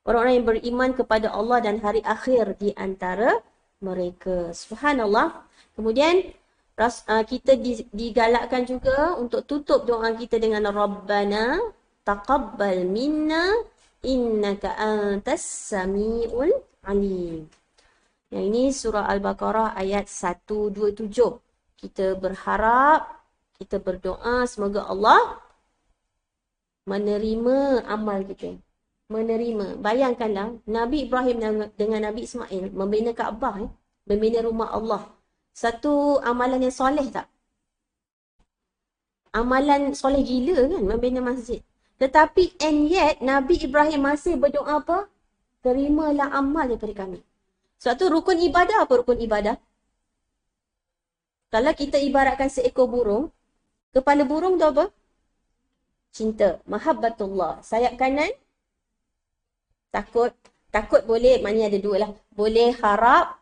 orang-orang yang beriman kepada Allah dan hari akhir di antara mereka. Subhanallah. Kemudian kita digalakkan juga untuk tutup doa kita dengan Rabbana taqabbal minna innaka antas samiul alim. Yang ini surah Al-Baqarah ayat 127. Kita berharap, kita berdoa semoga Allah menerima amal kita. Menerima. Bayangkanlah Nabi Ibrahim dengan Nabi Ismail membina Kaabah, membina rumah Allah. Satu amalan yang soleh tak? Amalan soleh gila kan, membina masjid. Tetapi and yet Nabi Ibrahim masih berdoa apa? Terimalah amal daripada kami. Sebab tu rukun ibadah apa rukun ibadah? Kalau kita ibaratkan seekor burung, kepala burung tu apa? Cinta, mahabbatullah. Sayap kanan, takut. Takut boleh, maknanya ada dua lah. Boleh harap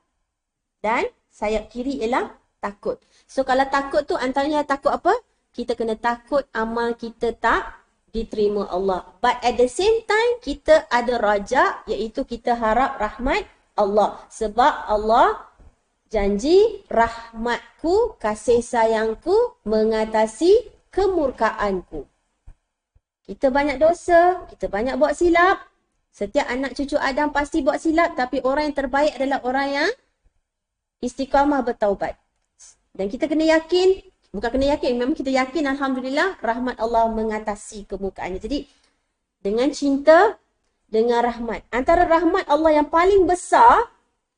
dan sayap kiri ialah takut. So kalau takut tu antaranya takut apa? Kita kena takut amal kita tak diterima Allah. But at the same time, kita ada raja, iaitu kita harap rahmat Allah. Sebab Allah janji rahmatku, kasih sayangku mengatasi kemurkaanku. Kita banyak dosa, kita banyak buat silap. Setiap anak cucu Adam pasti buat silap, tapi orang yang terbaik adalah orang yang istiqamah bertaubat. Dan kita kena yakin, bukan kena yakin, memang kita yakin Alhamdulillah rahmat Allah mengatasi kemurkaannya. Jadi dengan cinta, dengan rahmat. Antara rahmat Allah yang paling besar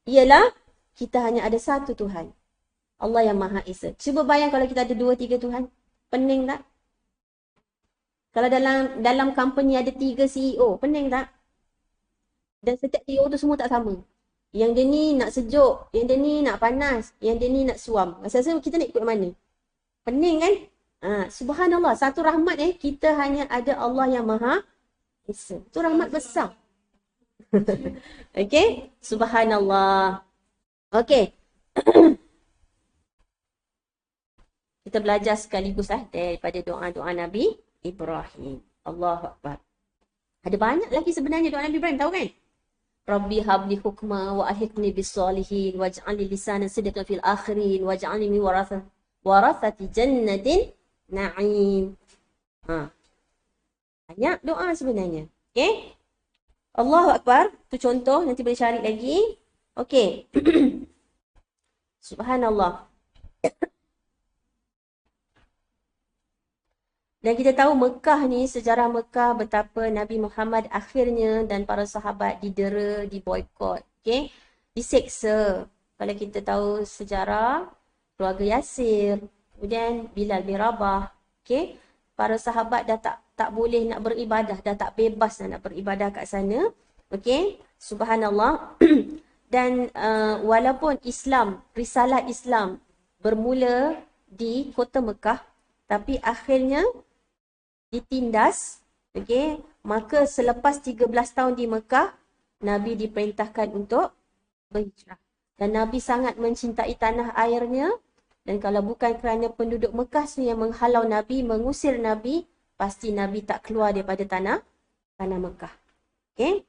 ialah kita hanya ada satu Tuhan. Allah yang Maha Esa. Cuba bayang kalau kita ada 2-3 Tuhan. Pening tak? Kalau dalam company ada 3 CEO, pening tak? Dan setiap CEO tu semua tak sama. Yang dia ni nak sejuk, yang dia ni nak panas, yang dia ni nak suam. Rasa-rasa kita nak ikut mana? Pening kan? Subhanallah, satu rahmat kita hanya ada Allah yang Maha Esa. Itu rahmat besar. Okey? Subhanallah. Okey. Kita belajar sekaligus daripada doa-doa Nabi Ibrahim. Allahu Akbar. Ada banyak lagi sebenarnya doa Nabi Ibrahim, tahu kan? Rabbi habli hukma wa alhiqni bis solihin waj'alni lisanan sidqan fil akhirin waj'alni min warathati jannatin na'im. Banyak doa sebenarnya. Okey? Allahu Akbar. Itu contoh, nanti boleh cari lagi. Okey. Subhanallah. Dan kita tahu Mekah ni, sejarah Mekah betapa Nabi Muhammad akhirnya dan para sahabat didera, diboykot. Okey? Diseksa. Kalau kita tahu sejarah keluarga Yasir, kemudian Bilal bin Rabah. Okey? Para sahabat dah tak boleh nak beribadah, dah tak bebas nak beribadah kat sana. Okey? Subhanallah. Dan walaupun risalah Islam bermula di kota Mekah, tapi akhirnya ditindas, okey, maka selepas 13 tahun di Mekah, Nabi diperintahkan untuk berhijrah. Dan Nabi sangat mencintai tanah airnya, dan kalau bukan kerana penduduk Mekah yang menghalau Nabi, mengusir Nabi, pasti Nabi tak keluar daripada tanah Mekah. Okey?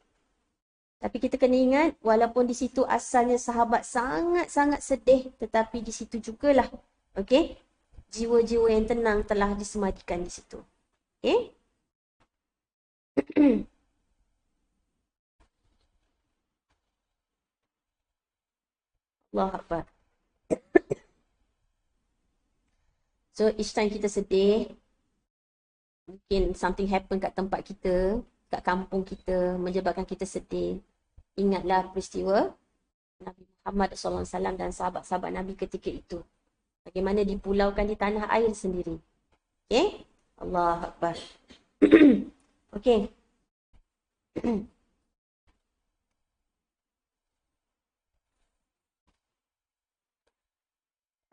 Tapi kita kena ingat, walaupun di situ asalnya sahabat sangat-sangat sedih, tetapi di situ jugalah, okey, jiwa-jiwa yang tenang telah disemadikan di situ. Okey? Allahu Akbar. So, each time kita sedih, mungkin something happen kat tempat kita, kat kampung kita, menyebabkan kita sedih. Ingatlah peristiwa Nabi Muhammad SAW dan sahabat-sahabat Nabi ketika itu. Bagaimana dipulaukan di tanah air sendiri. Okay? Allahu Akbar. Okay.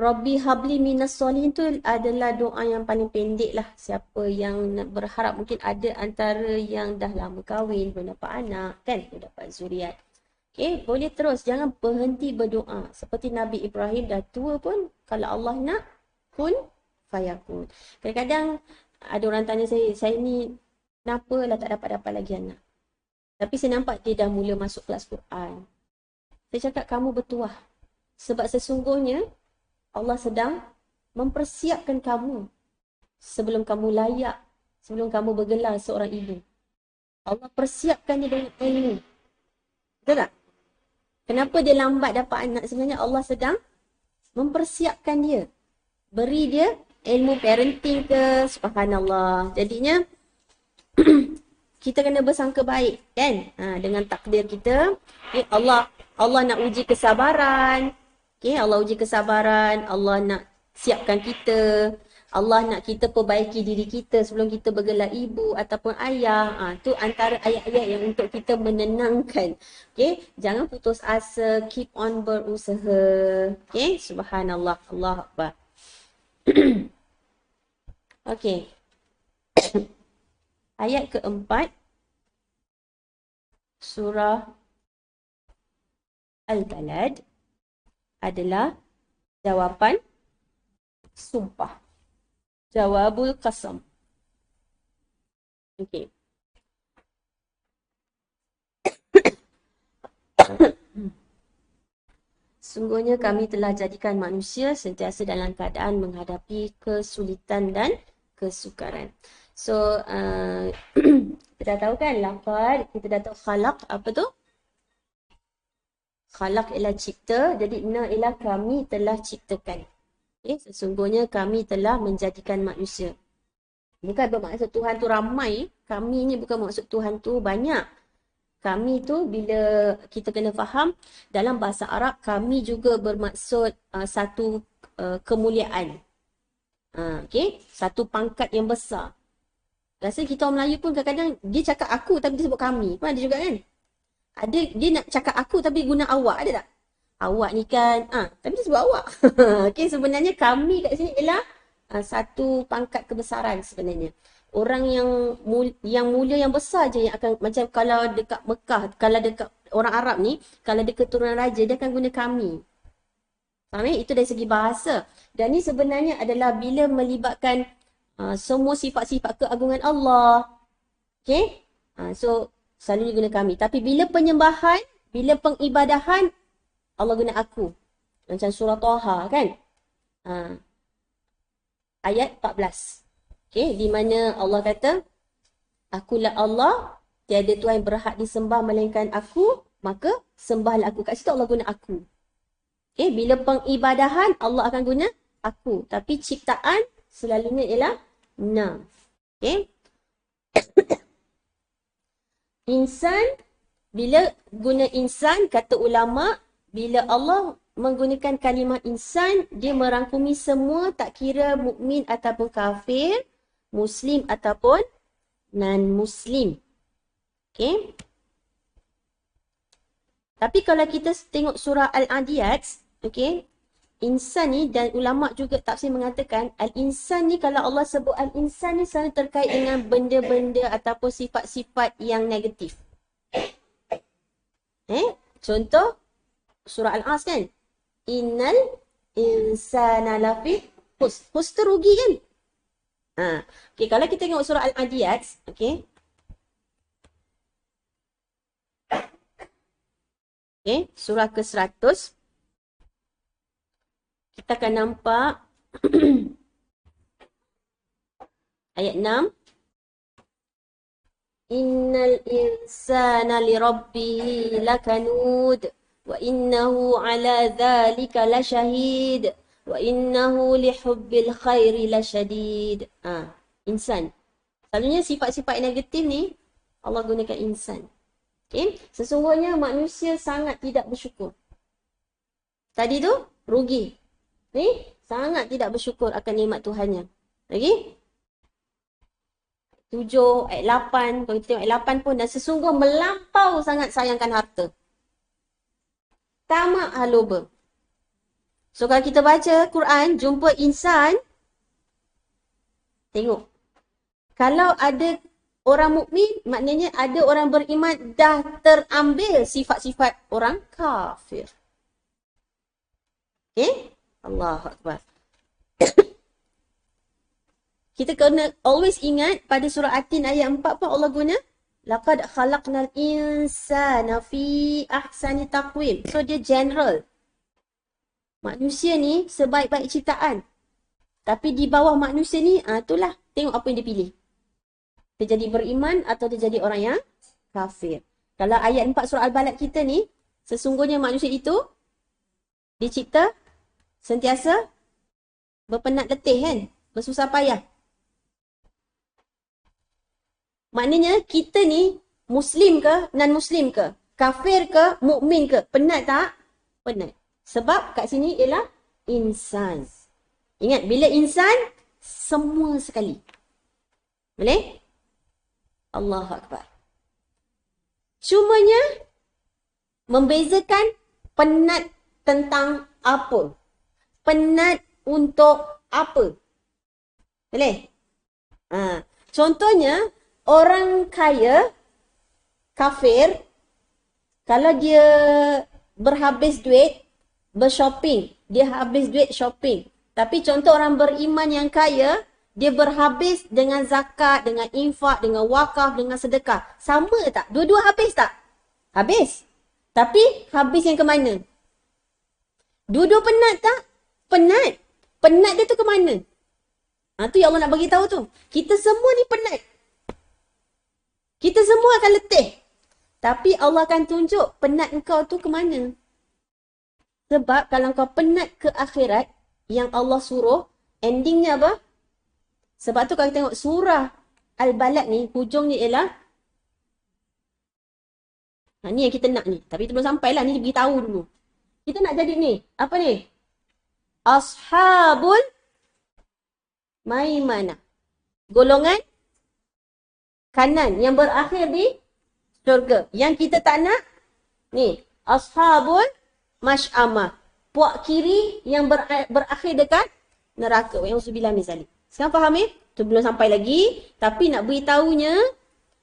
Rabbi habli minas solihin tu adalah doa yang paling pendek lah. Siapa yang berharap, mungkin ada antara yang dah lama kahwin, belum dapat anak, kan? Belum dapat zuriat. Okay, boleh terus. Jangan berhenti berdoa. Seperti Nabi Ibrahim dah tua pun, kalau Allah nak, kun fayakun. Kadang-kadang ada orang tanya saya ni kenapa lah tak dapat lagi anak. Tapi saya nampak dia dah mula masuk kelas Quran. Saya cakap kamu bertuah. Sebab sesungguhnya, Allah sedang mempersiapkan kamu sebelum kamu layak, sebelum kamu bergelar seorang ibu. Allah persiapkan dia dengan ilmu. Betul tak? Kenapa dia lambat dapat anak? Sebenarnya Allah sedang mempersiapkan dia. Beri dia ilmu parenting ke, subhanallah. Jadinya, kita kena bersangka baik, kan? Dengan takdir kita. Allah nak uji kesabaran. Okay, Allah uji kesabaran, Allah nak siapkan kita, Allah nak kita perbaiki diri kita sebelum kita bergelar ibu ataupun ayah. Tu antara ayat-ayat yang untuk kita menenangkan. Okay, jangan putus asa, keep on berusaha. Okay, subhanallah, Allah Akbar. Okay. Ayat keempat, surah Al-Balad adalah jawapan sumpah. Jawabul qasam. Okey. Sungguhnya kami telah jadikan manusia sentiasa dalam keadaan menghadapi kesulitan dan kesukaran. So, kita dah tahu kan lafaz, kita dah tahu khalaq, apa tu? Khalaq ialah cipta, jadi na ialah kami telah ciptakan. Okay, sesungguhnya kami telah menjadikan manusia. Bukan bermaksud Tuhan tu ramai, kami ni bukan maksud Tuhan tu banyak. Kami tu bila kita kena faham, dalam bahasa Arab kami juga bermaksud satu kemuliaan. Okay, satu pangkat yang besar. Rasa kita orang Melayu pun kadang-kadang dia cakap aku tapi dia sebut kami. Pun ada juga kan? Ada, dia nak cakap aku tapi guna awak, ada tak? Awak ni kan, tapi dia sebut awak. Okay, sebenarnya kami kat sini ialah satu pangkat kebesaran sebenarnya. Orang yang mulia, yang besar je yang akan, macam kalau dekat Mekah, kalau dekat orang Arab ni, kalau dia keturunan raja, dia akan guna kami. Faham eh? Itu dari segi bahasa. Dan ni sebenarnya adalah bila melibatkan semua sifat-sifat keagungan Allah. Okay? So, selalu guna kami. Tapi bila penyembahan, bila pengibadahan, Allah guna aku. Macam surah Taha kan? Ayat 14. Okay, di mana Allah kata, akulah Allah, tiada Tuhan yang berhak disembah melainkan aku, maka sembahlah aku. Kat situ Allah guna aku. Okay, bila pengibadahan, Allah akan guna aku. Tapi ciptaan selalunya ialah na. Okay. Insan, bila guna insan, kata ulama, bila Allah menggunakan kalimah insan, dia merangkumi semua, tak kira mukmin ataupun kafir, muslim ataupun non-muslim. Okay. Tapi kalau kita tengok surah Al-Adiyat, okey, insan ni, dan ulama juga tafsir mengatakan al-insan ni, kalau Allah sebut al-insan ni selalu terkait dengan benda-benda ataupun sifat-sifat yang negatif. Contoh surah Al-As kan, innal insana lafi hus tu rugi kan. Okey, kalau kita tengok surah Al-Adiyat, okey. Okey, surah ke-100. Kita akan nampak ayat 6. Innal insana lirabbihi lakanud wa innahu ala dhalika lasyahid wa innahu lihubbil khairi lasyadid. Insan. Selalunya sifat-sifat negatif ni Allah gunakan insan. Okay? Sesungguhnya manusia sangat tidak bersyukur. Tadi tu rugi. Ni sangat tidak bersyukur akan nikmat Tuhannya. Lagi? 7, ayat 8. Kalau kita tengok ayat 8 pun, dan sesungguh melampau sangat sayangkan harta. Tamak haluba. So kalau kita baca Quran, jumpa insan, tengok. Kalau ada orang mukmin, maknanya ada orang beriman dah terambil sifat-sifat orang kafir. Okay? Allahu Akbar. Kita kena always ingat pada surah Atin ayat 4 pun Allah guna laqad khalaqnal insana fi ahsani taqwim. So dia general. Manusia ni sebaik-baik ciptaan. Tapi di bawah manusia ni, itulah tengok apa yang dia pilih. Dia jadi beriman atau dia jadi orang yang kafir. Kalau ayat 4 surah Al-Balad kita ni, sesungguhnya manusia itu dicipta sentiasa berpenat letih kan, bersusah payah. Maknanya kita ni Muslim ke, non-Muslim ke, kafir ke, mukmin ke, penat tak? Penat. Sebab kat sini ialah insan. Ingat, bila insan, semua sekali. Boleh? Allahu Akbar. Cumanya, membezakan penat tentang apa? Penat untuk apa? Boleh? Contohnya, orang kaya, kafir, kalau dia berhabis duit, bershopping, dia habis duit shopping. Tapi contoh orang beriman yang kaya, dia berhabis dengan zakat, dengan infak, dengan wakaf, dengan sedekah. Sama tak? Dua-dua habis tak? Habis. Tapi habis yang ke mana? Dua-dua penat tak? Penat. Penat dia tu ke mana? Tu yang Allah nak bagi tahu tu. Kita semua ni penat. Kita semua akan letih. Tapi Allah akan tunjuk penat engkau tu ke mana. Sebab kalau kau penat ke akhirat, yang Allah suruh, endingnya apa? Sebab tu kalau kita tengok surah Al-Balad ni, hujungnya ialah, ni yang kita nak ni. Tapi itu belum sampai lah, ni beritahu dulu. Kita nak jadi ni, apa ni? Ashabul Maimanah. Golongan kanan yang berakhir di syurga. Yang kita tak nak, ni, Ashabul Mash'amah. Puak kiri yang berakhir dekat neraka. Yang usubillah misalnya. Sekarang faham Tu belum sampai lagi. Tapi nak beritahunya,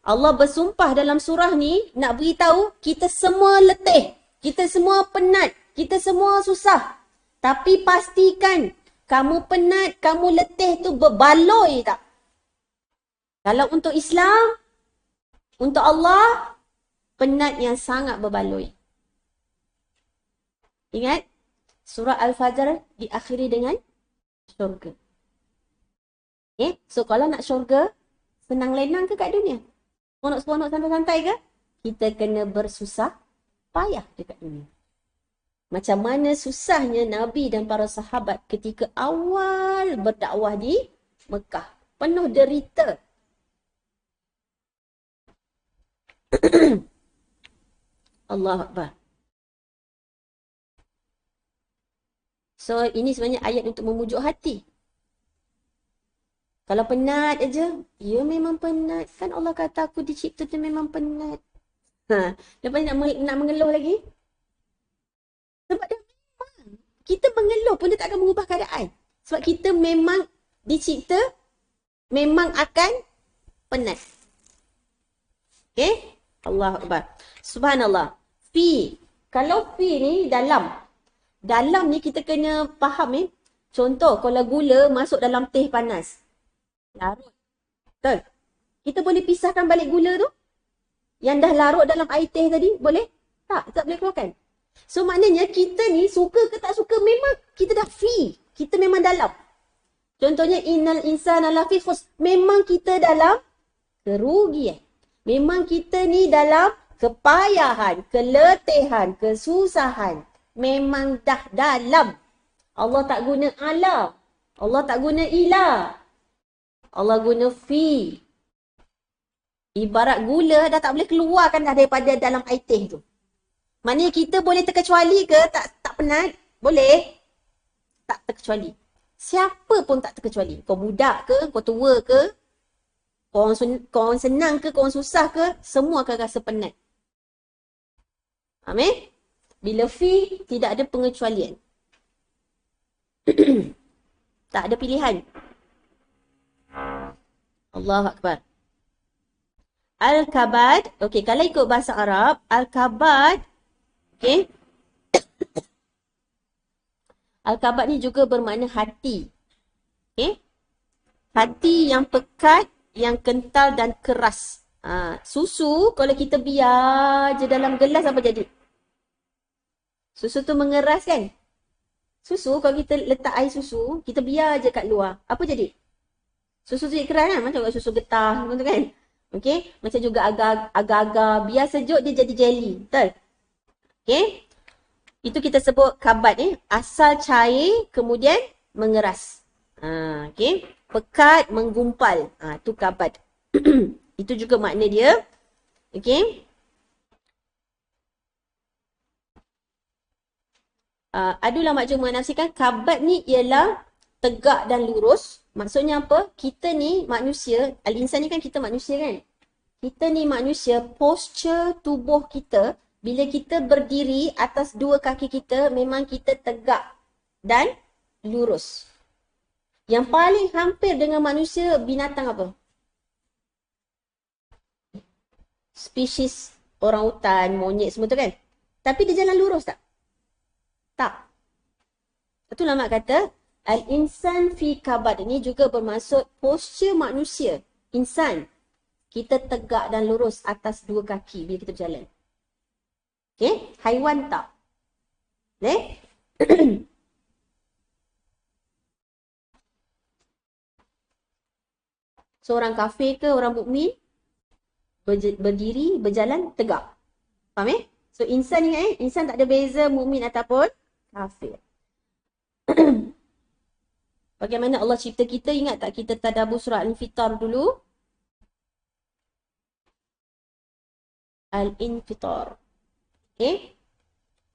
Allah bersumpah dalam surah ni, nak beritahu kita semua letih. Kita semua penat. Kita semua susah. Tapi pastikan, kamu penat, kamu letih tu berbaloi tak? Kalau untuk Islam, untuk Allah, penat yang sangat berbaloi. Ingat, surah Al-Fajr diakhiri dengan syurga. So kalau nak syurga, senang lenang ke kat dunia? Seronok-seronok santai-santai ke? Kita kena bersusah payah dekat dunia. Macam mana susahnya Nabi dan para sahabat ketika awal berdakwah di Mekah. Penuh derita. Allahu Akbar. So ini sebenarnya ayat untuk memujuk hati. Kalau penat aja, ya memang penat. Kan Allah kata aku dicipta tu memang penat. Lepas ni nak mengeluh lagi. Sebab dah memang. Kita mengeluh pun dia tak akan mengubah keadaan. Sebab kita memang dicipta, memang akan penat. Okay? Allah Akbar. Subhanallah. Fi. Kalau fi ni dalam. Dalam ni kita kena faham Contoh, kalau gula masuk dalam teh panas. Larut. Betul? Kita boleh pisahkan balik gula tu? Yang dah larut dalam air teh tadi, boleh? Tak boleh keluarkan. So maknanya kita ni suka ke tak suka, memang kita dah free. Kita memang dalam. Contohnya, innal insana lafi khusr. Memang kita dalam kerugian. Memang kita ni dalam kepayahan, keletihan, kesusahan. Memang dah dalam. Allah tak guna ala. Allah tak guna ila. Allah guna fi. Ibarat gula dah tak boleh keluarkan dah daripada dalam air teh tu. Maknanya kita boleh terkecuali ke? Tak penat? Boleh? Tak terkecuali. Siapa pun tak terkecuali. Kau budak ke? Kau tua ke? Kau orang senang ke? Kau orang susah ke? Semua akan rasa penat. Amin? Bila fi, tidak ada pengecualian. Tak ada pilihan. Allahu Akbar. Al-kabad. Okey, kalau ikut bahasa Arab, al-kabad. Okey. Al-kabad ni juga bermakna hati. Okey. Hati yang pekat, yang kental dan keras. Susu, kalau kita biar je dalam gelas, apa jadi? Susu tu mengeras kan? Susu, kalau kita letak air susu, kita biar je kat luar. Apa jadi? Susu tu jadi keras kan? Macam susu getah tu kan? Okey, macam juga agar-agar biar sejuk dia jadi jelly. Betul? Okey. Itu kita sebut kabat asal cair kemudian mengeras. Okey. Pekat menggumpal. Tu kabat. Itu juga makna dia. Okey. Ada ulama juga menafsirkan kabat ni ialah tegak dan lurus. Maksudnya apa? Kita ni manusia, al-insan ni kan kita manusia kan? Kita ni manusia, posture tubuh kita, bila kita berdiri atas dua kaki kita, memang kita tegak dan lurus. Yang paling hampir dengan manusia, binatang apa? Spesies orang hutan, monyet semua tu kan? Tapi dia jalan lurus tak? Tak. Itu ulama kata, al-insan fi kabad ni juga bermaksud posture manusia. Insan. Kita tegak dan lurus atas dua kaki bila kita berjalan. Okay? Haiwan tak. Okay? Seorang kafir ke orang mukmin berdiri, berjalan, tegak. Faham So insan ni insan tak ada beza mukmin ataupun kafir. Bagaimana Allah cipta kita? Ingat tak kita tadabbur surah Al-Infitar dulu? Al-Infitar. Okay.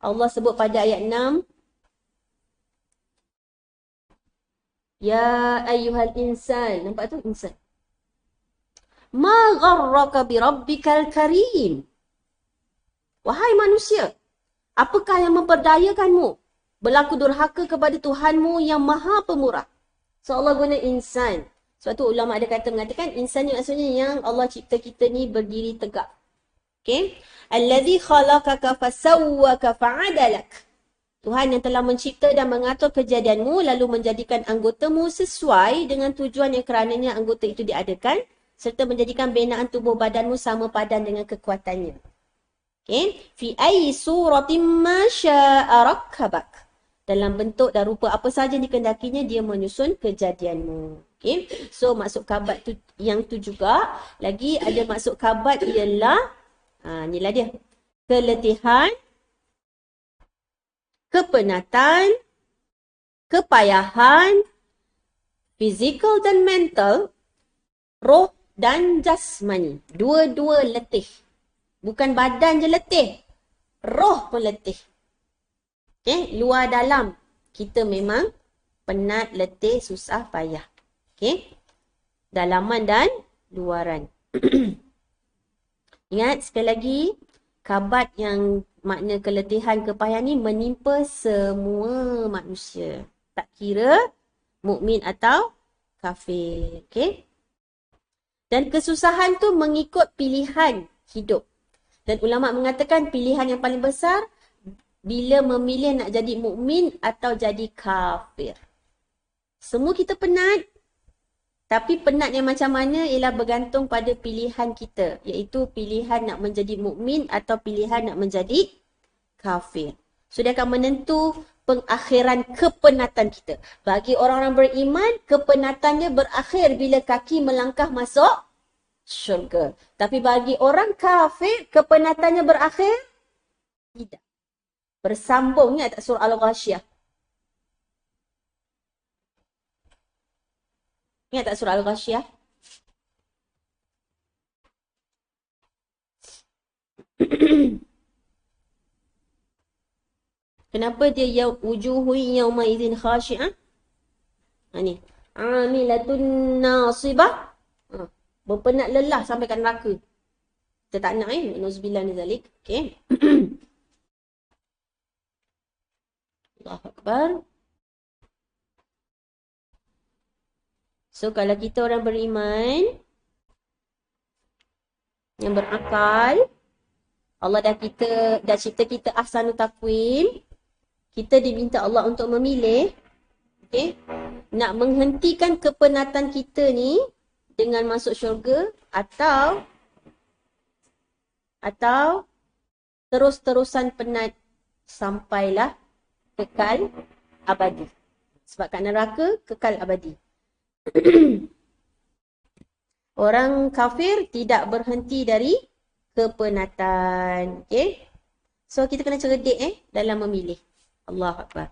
Allah sebut pada ayat 6. Ya ayyuhal insan. Nampak tu? Insan. Ma gharraka bi rabbikal karim. Wahai manusia, apakah yang memperdayakanmu berlaku durhaka kepada Tuhanmu yang maha pemurah? So Allah guna insan. Sebab tu ulama ada kata mengatakan insan ni maksudnya yang Allah cipta kita ni berdiri tegak. Okay. Allazi khalaqaka fasawwaka fa'adalak. Tuhan yang telah mencipta dan mengatur kejadianmu lalu menjadikan anggotamu sesuai dengan tujuan yang kerananya anggota itu diadakan serta menjadikan binaan tubuh badanmu sama padan dengan kekuatannya. Okay. Fi ayyi suratin ma syaa rakkabak. Dalam bentuk dan rupa apa sahaja dikehendakinya dia menyusun kejadianmu. Okay. So maksud kabat tu yang tu juga. Lagi ada maksud kabat ialah inilah dia. Keletihan, kepenatan, kepayahan, fizikal dan mental, roh dan jasmani. Dua-dua letih. Bukan badan je letih. Roh pun letih. Okay, luar dalam. Kita memang penat, letih, susah, payah. Okay. Dalaman dan luaran. Ingat sekali lagi, kabat yang makna keletihan, kepayahan ni menimpa semua manusia. Tak kira mukmin atau kafir. Okay? Dan kesusahan tu mengikut pilihan hidup. Dan ulama mengatakan pilihan yang paling besar bila memilih nak jadi mukmin atau jadi kafir. Semua kita penat. Tapi penat yang macam mana ialah bergantung pada pilihan kita. Iaitu pilihan nak menjadi mukmin atau pilihan nak menjadi kafir. So dia akan menentu pengakhiran kepenatan kita. Bagi orang-orang beriman, kepenatannya berakhir bila kaki melangkah masuk syurga. Tapi bagi orang kafir, kepenatannya berakhir tidak. Bersambung, ingat tak surah Al-Ghasyiyah? Ingat tak surah Al-Ghasyiyah? Kenapa dia wujuhu yawma idzin khashi'ah? Ni. Amilatun nasibah. Berpenat lelah sampai kat neraka. Kita tak nak Nauzubillah min zalik. Okey. Allahu Akbar. So kalau kita orang beriman yang berakal, Allah dah cipta kita ahsanut taqwim. Kita diminta Allah untuk memilih, okay, nak menghentikan kepenatan kita ni dengan masuk syurga atau terus-terusan penat sampailah kekal abadi. Sebab kat neraka kekal abadi. Orang kafir tidak berhenti dari kepenatan. Okay? So kita kena cerdik dalam memilih. Allahu Akbar.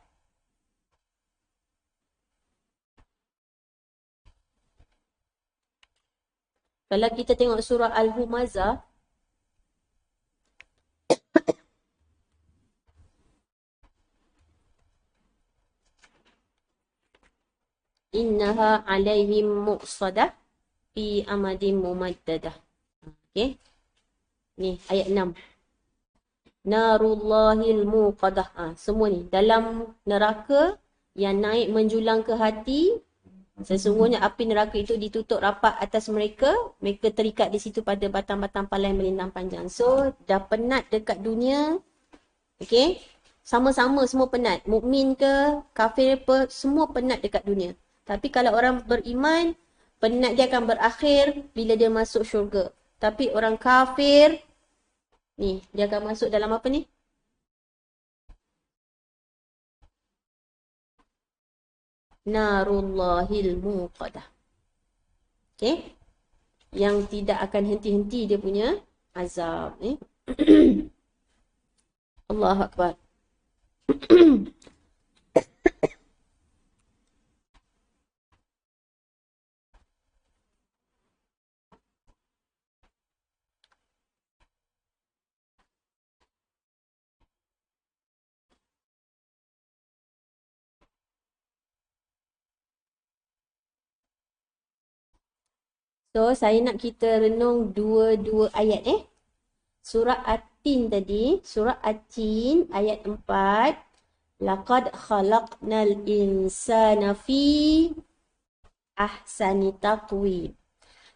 Kalau kita tengok surah Al-Humazah, innaha alaihim muqsadah fi amadin mumaddadah. Okay. Ni ayat 6. Narullahil muqadah. Semua ni dalam neraka yang naik menjulang ke hati. Sesungguhnya api neraka itu ditutup rapat atas mereka. Mereka terikat di situ pada batang-batang palai melintang panjang. So dah penat dekat dunia. Okay. Sama-sama semua penat. Mukmin ke, kafir apa, semua penat dekat dunia. Tapi kalau orang beriman, penat dia akan berakhir bila dia masuk syurga. Tapi orang kafir, ni, dia akan masuk dalam apa ni? Narullahil muqadah. Okay? Yang tidak akan henti-henti dia punya azab. Allahu Akbar. So, saya nak kita renung dua ayat Surah At-Tin tadi, surah At-Tin ayat 4. Laqad khalaqnal insana fi ahsani taqwim.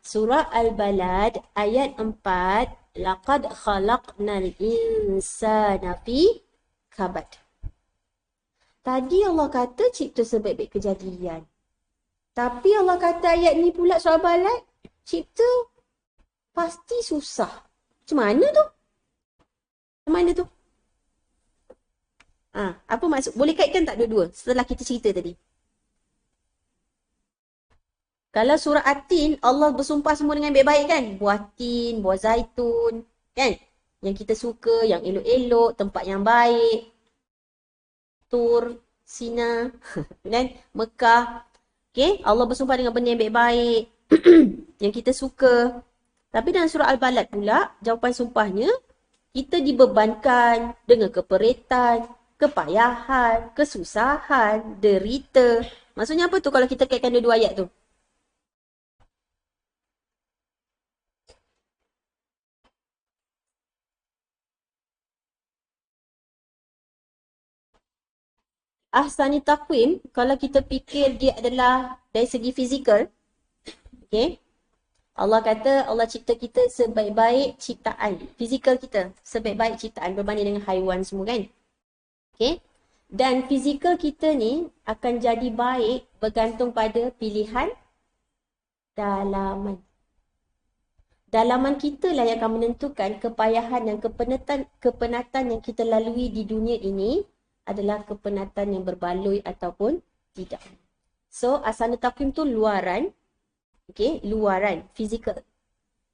Surah Al-Balad ayat 4. Laqad khalaqnal insana fi kabad. Tadi Allah kata cipta sebaik-baik kejadian. Tapi Allah kata ayat ni pula surah Balad, cipta pasti susah. Macam mana tu? Macam mana tu? Apa maksud? Boleh kaitkan tak dua-dua setelah kita cerita tadi? Kalau surah At-Tin, Allah bersumpah semua dengan baik-baik kan? Buah tin, buah zaitun, kan? Yang kita suka, yang elok-elok, tempat yang baik. Tur, Sina, dan Mekah. Okay? Allah bersumpah dengan benda yang baik-baik. Yang kita suka. Tapi dalam surah Al-Balad pula, jawapan sumpahnya, kita dibebankan dengan keperitan, kepayahan, kesusahan, derita. Maksudnya apa tu kalau kita kaitkan dua-dua ayat tu? ahsani taqwim, kalau kita fikir dia adalah dari segi fizikal, okay, Allah kata Allah cipta kita sebaik-baik ciptaan. Fizikal kita sebaik-baik ciptaan berbanding dengan haiwan semua kan. Okay. Dan fizikal kita ni akan jadi baik bergantung pada pilihan dalaman. Dalaman kita lah yang akan menentukan kepayahan dan kepenatan yang kita lalui di dunia ini adalah kepenatan yang berbaloi ataupun tidak. So, asana taqwim tu luaran. Okay, luaran, fizikal.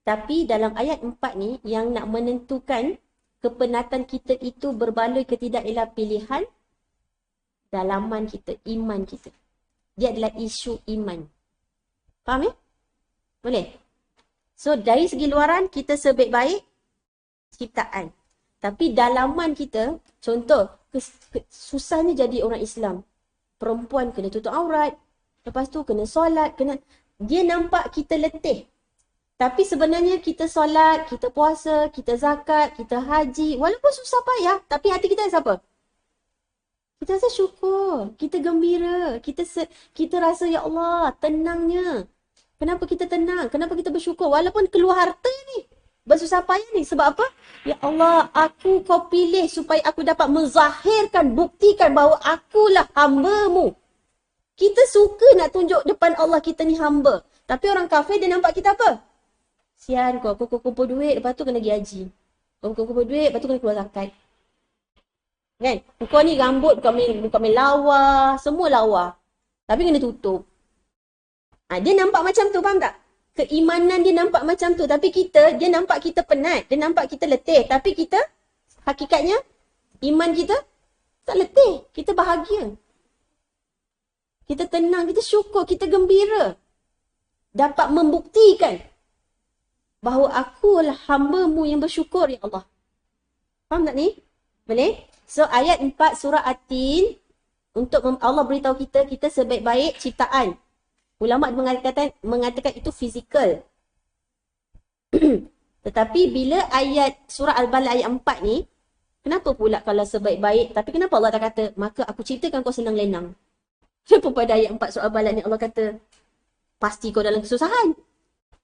Tapi dalam ayat 4 ni, yang nak menentukan kepenatan kita itu berbaloi ke tidak ialah pilihan dalaman kita, iman kita. Dia adalah isu iman. Faham Boleh? So, dari segi luaran, kita sebaik-baik ciptaan. Tapi dalaman kita, contoh, susahnya jadi orang Islam. Perempuan kena tutup aurat, lepas tu kena solat, dia nampak kita letih. Tapi sebenarnya kita solat, kita puasa, kita zakat, kita haji. Walaupun susah payah, tapi hati kita siapa? Kita rasa syukur, kita gembira, kita rasa ya Allah, tenangnya. Kenapa kita tenang? Kenapa kita bersyukur? Walaupun keluar harta ni, bersusah payah ni. Sebab apa? Ya Allah, kau pilih supaya aku dapat menzahirkan, buktikan bahawa akulah hamba-Mu. Kita suka nak tunjuk depan Allah kita ni hamba. Tapi orang kafir dia nampak kita apa? Sian kau kumpul duit, lepas tu kena pergi haji. Kau kumpul duit, lepas tu kena keluar zakat. Kan? Kau ni rambut bukan main lawa, semua lawa. Tapi kena tutup. Dia nampak macam tu, faham tak? Keimanan dia nampak macam tu. Tapi dia nampak kita penat. Dia nampak kita letih. Tapi kita, hakikatnya, iman kita tak letih. Kita bahagia. Kita tenang, kita syukur, kita gembira. Dapat membuktikan bahawa akulah hamba-Mu yang bersyukur, ya Allah. Faham tak ni? Boleh? So, ayat 4 surah At-Tin, untuk Allah beritahu kita sebaik-baik ciptaan. Ulama mengatakan itu fizikal. Tetapi bila ayat surah Al-Balad ayat 4 ni, kenapa pula kalau sebaik-baik, tapi kenapa Allah tak kata, maka aku ciptakan kau senang lenang? Kenapa pada ayat 4 surah Al-Balad ni Allah kata, pasti kau dalam kesusahan?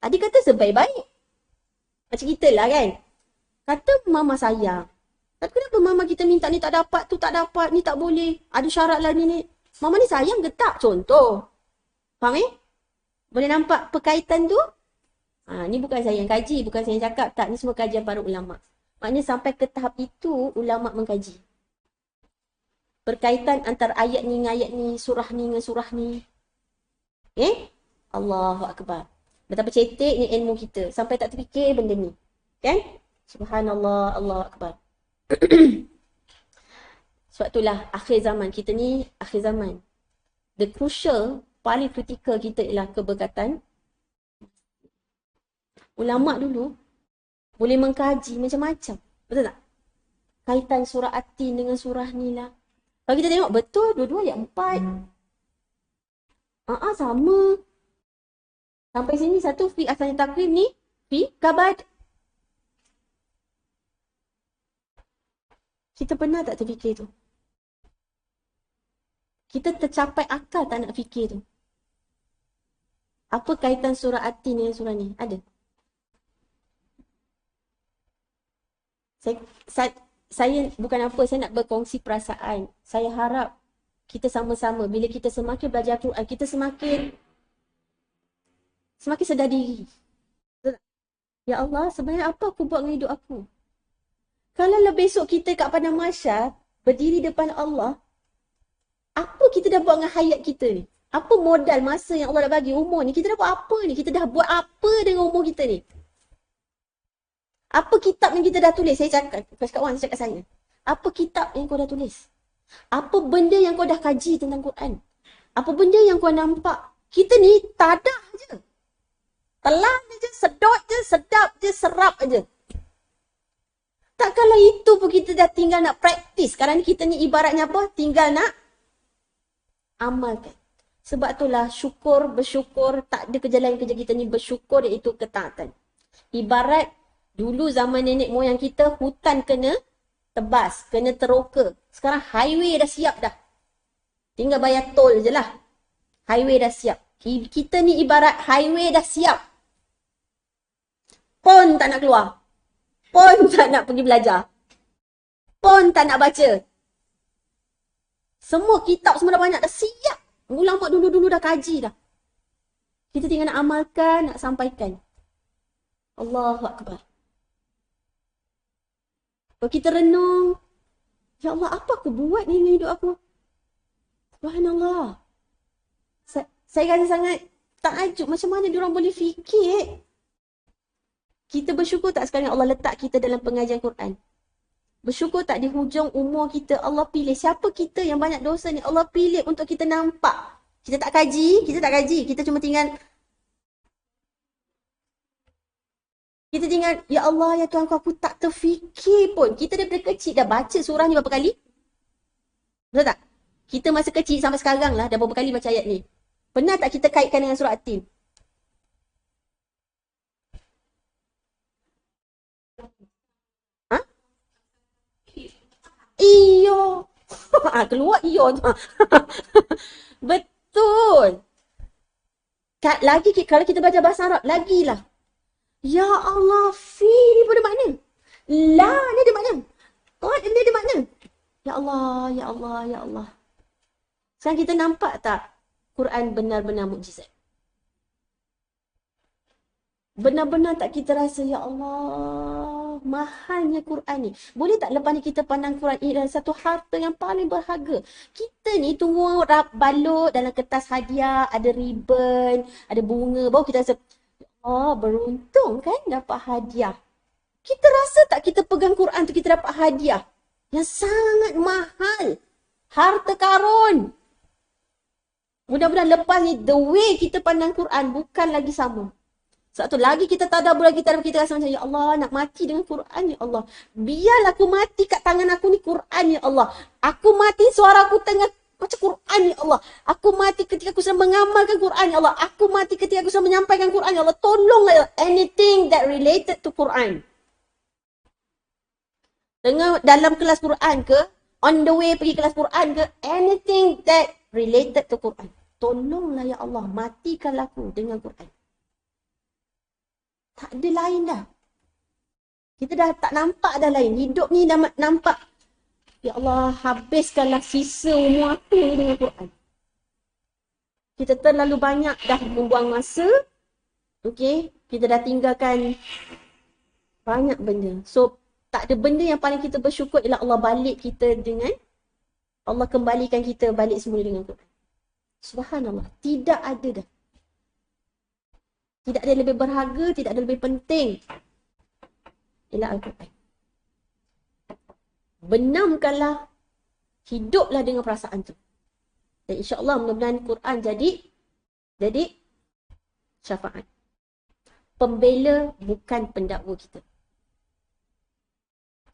Tadi kata sebaik-baik. Macam kita lah kan. Kata mama sayang. Tapi kenapa mama kita minta ni tak dapat, tu tak dapat, ni tak boleh. Ada syarat lah ni. Mama ni sayang ke tak? Contoh. Faham Boleh nampak perkaitan tu? Ni bukan saya yang kaji, bukan saya yang cakap. Tak, ni semua kajian para ulama'. Maknanya sampai ke tahap itu, ulama' mengkaji. Perkaitan antara ayat ni dengan ayat ni, surah ni dengan surah ni. Allahu Akbar. Betapa ceteknya ilmu kita. Sampai tak terfikir benda ni. Kan? Subhanallah, Allahu Akbar. Sebab itulah akhir zaman. Kita ni akhir zaman. The crucial, paling kritikal kita ialah keberkatan. Ulama' dulu boleh mengkaji macam-macam. Betul tak? Kaitan surah At-Tin dengan surah ni lah. Kalau kita tengok betul, dua-dua ayat 4. Sama. Sampai sini satu fi asal takwim ni, fi kabad. Kita pernah tak terfikir tu? Kita tercapai akal tak nak fikir tu? Apa kaitan surah At-Tin dengan surah ni? Ada? Saya bukan apa, saya nak berkongsi perasaan. Saya harap kita sama-sama, bila kita semakin belajar Quran, kita semakin sedar diri. Ya Allah, sebenarnya apa aku buat dengan hidup aku? Kalau besok kita kat padang mahsyar, berdiri depan Allah, apa kita dah buat dengan hayat kita ni? Apa modal masa yang Allah dah bagi, umur ni? Kita dah buat apa ni? Kita dah buat apa dengan umur kita ni? Apa kitab yang kita dah tulis? Saya cakap, kawan saya cakap saya. Apa kitab yang kau dah tulis? Apa benda yang kau dah kaji tentang Quran? Apa benda yang kau nampak? Kita ni tadah je. Telan je, sedot je, sedap je, serap je. Tak kalau itu pun kita dah tinggal nak praktis. Sekarang ni kita ni ibaratnya apa? Tinggal nak amalkan. Sebab itulah syukur, bersyukur, tak ada kerja lain kerja kita ni bersyukur iaitu ketaatan. Ibarat dulu zaman nenek moyang kita, hutan kena tebas, kena teroka. Sekarang highway dah siap dah. Tinggal bayar tol je lah. Highway dah siap. Kita ni ibarat highway dah siap. Pun tak nak keluar. Pun tak nak pergi belajar. Pun tak nak baca. Semua kitab semua dah banyak. Dah siap. Ulama dulu-dulu dah kaji dah. Kita tinggal nak amalkan, nak sampaikan. Allahu Akbar. Kalau kita renung, ya Allah, apa aku buat ni dengan hidup aku? Subhanallah. Saya rasa sangat takjub macam mana diorang boleh fikir. Kita bersyukur tak sekarang Allah letak kita dalam pengajian Quran? Bersyukur tak di hujung umur kita Allah pilih siapa kita yang banyak dosa ni Allah pilih untuk kita nampak. Kita tak kaji, kita cuma tinggal ya Allah, ya Tuhan aku tak terfikir pun. Kita daripada kecil dah baca surah ni berapa kali? Betul tak? Kita masa kecil sampai sekarang lah dah berapa kali baca ayat ni. Pernah tak kita kaitkan dengan surah At-Tin? Ha? Iyo. Keluar iyo tu. Betul. Lagi kalau kita belajar bahasa Arab, lagilah. Ya Allah, fi ni pada mana? La ni ada makna. Qad ni ada makna. Ya Allah, ya Allah, ya Allah. Sekarang kita nampak tak Quran benar-benar mukjizat? Benar-benar tak kita rasa, ya Allah, mahalnya Quran ni. Boleh tak lepas ni kita pandang Quran ini adalah satu harta yang paling berharga. Kita ni tunggu balut dalam kertas hadiah, ada ribbon, ada bunga. Baru kita rasa, oh, beruntung kan dapat hadiah. Kita rasa tak kita pegang Quran tu kita dapat hadiah yang sangat mahal. Harta karun. Mudah-mudahan lepas ni the way kita pandang Quran bukan lagi sama. Sebab tu lagi kita tadabbur lagi kita rasa macam ya Allah nak mati dengan Quran ya Allah. Biarlah aku mati kat tangan aku ni Quran ya Allah. Aku mati suara aku tengah macam Quran ya Allah. Aku mati ketika aku sedang mengamalkan Quran ya Allah. Aku mati ketika aku sedang menyampaikan Quran ya Allah. Tolonglah ya Allah. Anything that related to Quran. Tengah dalam kelas Quran ke, on the way pergi kelas Quran ke, anything that related to Quran. Tolonglah ya Allah, matikanlah aku dengan Quran. Tak ada lain dah. Kita dah tak nampak dah lain. Hidup ni dah nampak. Ya Allah, habiskanlah sisa umur aku dengan Quran. Kita terlalu banyak dah membuang masa. Okay, kita dah tinggalkan banyak benda. So, tak ada benda yang paling kita bersyukur ialah Allah balik kita dengan, Allah kembalikan kita balik semula dengan Quran. Subhanallah, tidak ada dah. Tidak ada lebih berharga, tidak ada lebih penting. Ialah Al-Quran. Benamkanlah, hiduplah dengan perasaan tu. Dan insya-Allah mudah-mudahan Quran jadi syafaat. Pembela bukan pendakwa kita.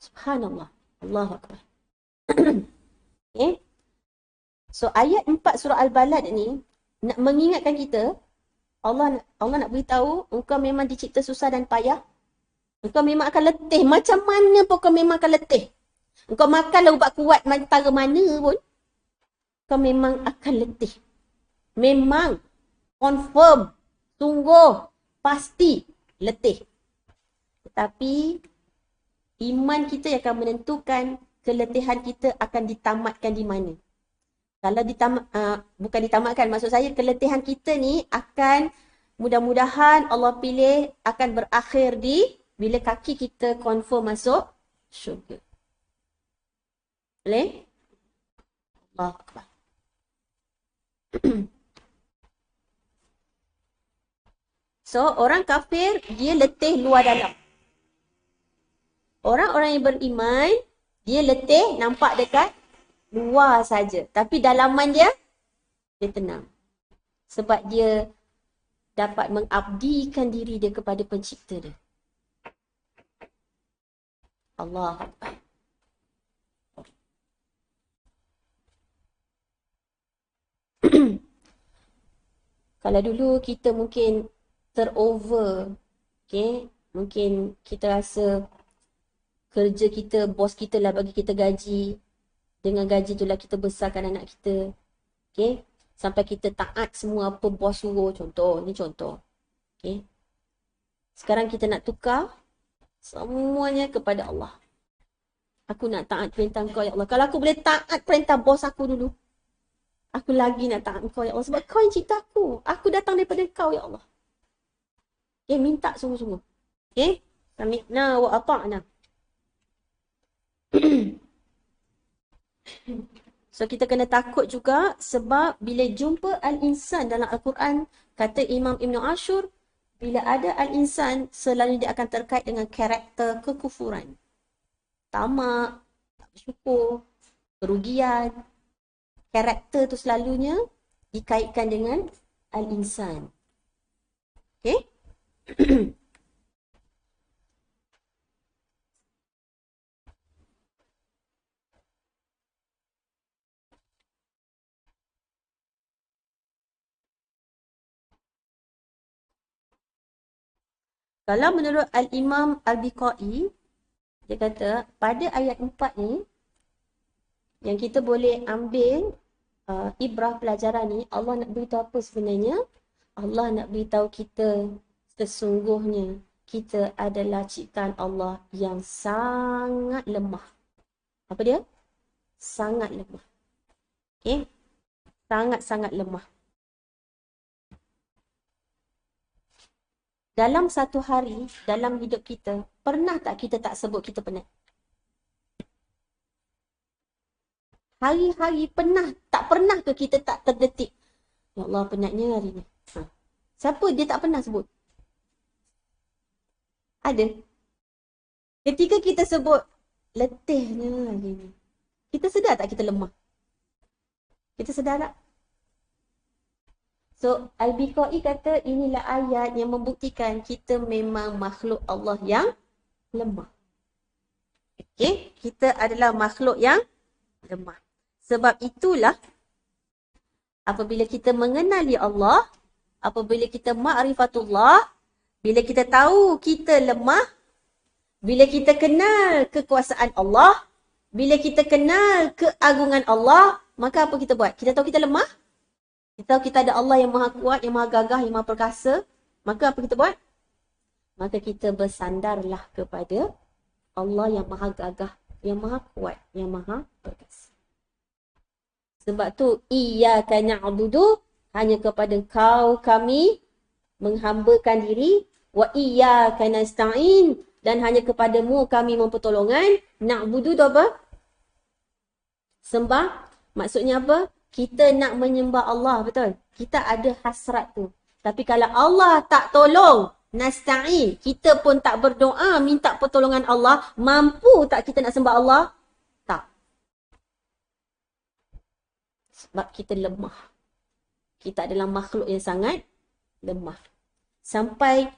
Subhanallah. Allahu Akbar. Okay. So ayat 4 surah Al-Balad ni nak mengingatkan kita Allah nak beritahu engkau memang dicipta susah dan payah. Engkau memang akan letih. Macam mana pun kau memang akan letih. Engkau makanlah ubat kuat antara mana pun. Kau memang akan letih. Memang. Confirm. Sungguh. Pasti letih. Tetapi iman kita yang akan menentukan keletihan kita akan ditamatkan di mana. Kalau bukan ditamatkan, maksud saya keletihan kita ni akan mudah-mudahan Allah pilih akan berakhir di bila kaki kita confirm masuk syurga. Boleh? Allahu Akbar. So, orang kafir dia letih luar dalam. Orang-orang yang beriman dia letih nampak dekat luar saja, tapi dalaman dia tenang. Sebab dia dapat mengabdikan diri dia kepada pencipta dia. Allah. Kalau dulu kita mungkin terover, okay? Mungkin kita rasa kerja kita, bos kita lah bagi kita gaji. Dengan gaji itulah kita besarkan anak kita. Okay. Sampai kita taat semua apa bos suruh. Contoh. Ni contoh. Okay. Sekarang kita nak tukar semuanya kepada Allah. Aku nak taat perintah kau ya Allah. Kalau aku boleh taat perintah bos aku dulu, aku lagi nak taat kau ya Allah. Sebab kau yang cipta aku. Aku datang daripada kau ya Allah. Okay, minta sungguh-sungguh. Okay. Sami'na wa ata'na. So kita kena takut juga sebab bila jumpa al-insan dalam Al-Quran, kata Imam Ibn Ashur, bila ada al-insan, selalu dia akan terkait dengan karakter kekufuran. Tamak, tak bersyukur, kerugian. Karakter tu selalunya dikaitkan dengan al-insan. Okay? Kalau menurut Al-Imam Al-Biqai, dia kata pada ayat 4 ni, yang kita boleh ambil ibrah pelajaran ni, Allah nak beritahu apa sebenarnya? Allah nak beritahu kita sesungguhnya kita adalah ciptaan Allah yang sangat lemah. Apa dia? Sangat lemah. Okay? Sangat-sangat lemah. Dalam satu hari, dalam hidup kita, pernah tak kita tak sebut kita penat? Hari-hari pernah, tak pernah ke kita tak terdetik? Ya Allah, penatnya hari ni. Siapa dia tak pernah sebut? Ada. Ketika kita sebut letihnya hari ni, kita sedar tak kita lemah? Kita sedar tak? So, Al-Biqai kata inilah ayat yang membuktikan kita memang makhluk Allah yang lemah. Okay, kita adalah makhluk yang lemah. Sebab itulah apabila kita mengenali Allah, apabila kita ma'rifatullah, bila kita tahu kita lemah, bila kita kenal kekuasaan Allah, bila kita kenal keagungan Allah, maka apa kita buat? Kita tahu kita lemah, kita tahu kita ada Allah yang maha kuat, yang maha gagah, yang maha perkasa. Maka apa kita buat? Maka kita bersandarlah kepada Allah yang maha gagah, yang maha kuat, yang maha perkasa. Sebab tu, iyyaka na'budu, hanya kepada kau kami menghambakan diri. Wa iyyaka nasta'in, dan hanya kepadamu kami mempertolongan. Na'budu tu apa? Sembah. Maksudnya apa? Kita nak menyembah Allah, betul? Kita ada hasrat tu. Tapi kalau Allah tak tolong, nasta'in, kita pun tak berdoa, minta pertolongan Allah, mampu tak kita nak sembah Allah? Tak. Sebab kita lemah. Kita adalah makhluk yang sangat lemah. Sampai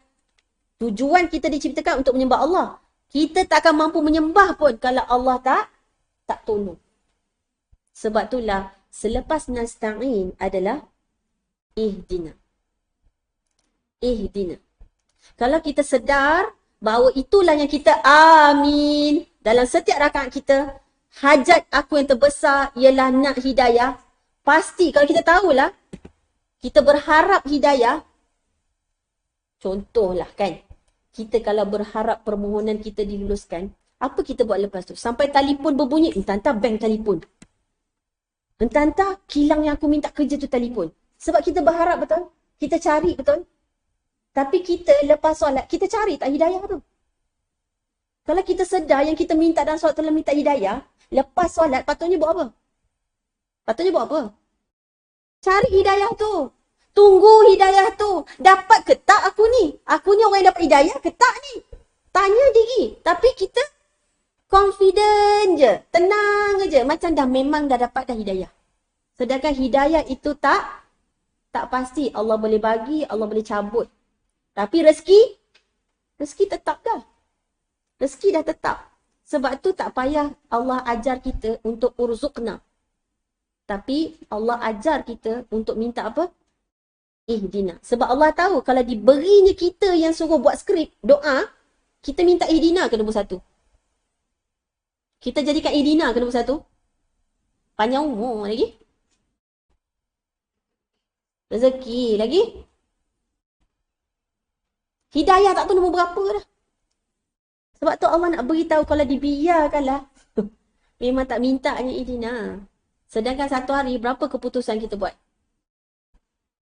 tujuan kita diciptakan untuk menyembah Allah. Kita tak akan mampu menyembah pun kalau Allah tak tolong. Sebab itulah selepas nasta'in adalah ihdina. Ihdina. Kalau kita sedar bahawa itulah yang kita amin dalam setiap rakaat kita, hajat aku yang terbesar ialah nak hidayah. Pasti kalau kita tahulah, kita berharap hidayah. Contohlah kan, kita kalau berharap permohonan kita diluluskan, apa kita buat lepas tu? Sampai telefon berbunyi, entah-entah bank telefon. Entah-entah kilang yang aku minta kerja tu telefon. Sebab kita berharap betul. Kita cari betul. Tapi kita lepas solat, kita cari tak hidayah tu. Kalau kita sedar yang kita minta dalam solat tu minta hidayah, lepas solat patutnya buat apa? Patutnya buat apa? Cari hidayah tu. Tunggu hidayah tu. Dapat ke tak aku ni? Aku ni orang yang dapat hidayah ke tak ni? Tanya diri. Tapi kita confident je. Tenang je. Macam memang dah dapat dah hidayah. Sedangkan hidayah itu tak pasti. Allah boleh bagi, Allah boleh cabut. Tapi rezeki tetap dah. Rezeki dah tetap. Sebab tu tak payah Allah ajar kita untuk urzukna. Tapi Allah ajar kita untuk minta apa? Ihdina. Sebab Allah tahu kalau diberinya kita yang suruh buat skrip, doa, kita minta ihdina ke nombor 1. Kita jadikan ihdina ke nombor 1. Panjang umur lagi. Rezeki lagi. Hidayah tak tahu nombor berapa dah. Sebab tu Allah nak beritahu kalau dibiarkanlah. Memang tak minta ni Idina. Sedangkan satu hari berapa keputusan kita buat?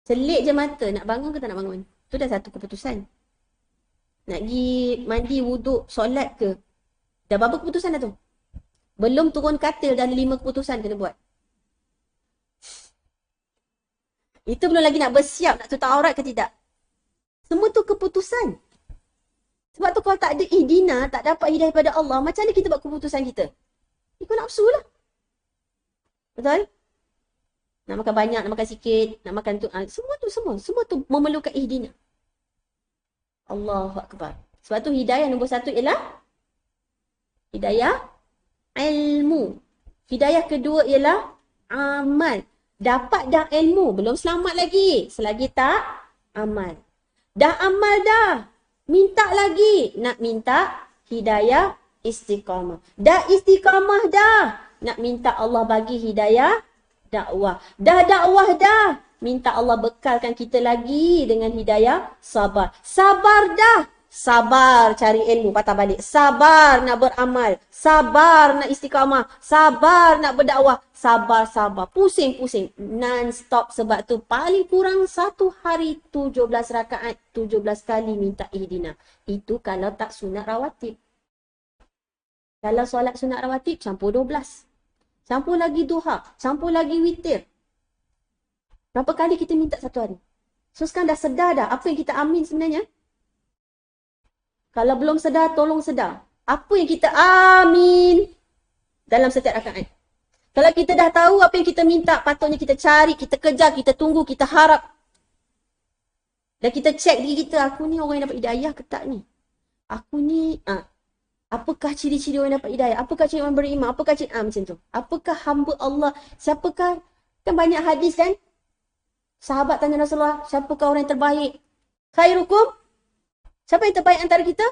Selit je mata, nak bangun ke tak nak bangun? Tu dah satu keputusan. Nak pergi mandi, wuduk, solat ke? Dah berapa keputusan dah tu? Belum turun katil dah 5 keputusan kena buat. Itu belum lagi nak bersiap, nak tutup aurat ke tidak. Semua tu keputusan. Sebab tu kalau tak ada ihdina, tak dapat hidayah daripada Allah, macam mana kita buat keputusan kita? Ikut nafsu lah. Betul? Nak makan banyak, nak makan sikit, nak makan tu. Semua tu memerlukan ihdina. Allahu Akbar. Sebab tu hidayah nombor 1 ialah hidayah ilmu. Hidayah kedua ialah amal. Dapat dah ilmu, belum selamat lagi. Selagi tak amal. Dah amal dah. Minta lagi. Nak minta hidayah istiqamah. Dah istiqamah dah. Nak minta Allah bagi hidayah dakwah. Dah dakwah dah. Minta Allah bekalkan kita lagi dengan hidayah sabar. Sabar dah. Sabar cari ilmu, patah balik. Sabar nak beramal. Sabar nak istiqamah. Sabar nak berdakwah. Sabar. Pusing. Non-stop. Sebab tu paling kurang satu hari 17 rakaat. 17 kali minta ihdina. Itu kalau tak sunat rawatib. Kalau solat sunat rawatib, campur 12. Campur lagi duha. Campur lagi witir. Berapa kali kita minta satu hari? So sekarang dah sedar dah apa yang kita amin sebenarnya? Kalau belum sedar, tolong sedar. Apa yang kita amin dalam setiap rakaat? Kalau kita dah tahu apa yang kita minta, patutnya kita cari, kita kejar, kita tunggu, kita harap. Dan kita cek diri kita, aku ni orang yang dapat hidayah ke tak ni? Aku ni, apakah ciri-ciri orang yang dapat hidayah? Apakah ciri orang beriman? Apakah ciri, macam tu. Apakah hamba Allah? Siapakah, kan banyak hadis kan? Sahabat tanya Rasulullah, siapakah orang yang terbaik? Khairukum? Siapa yang terbaik antara kita?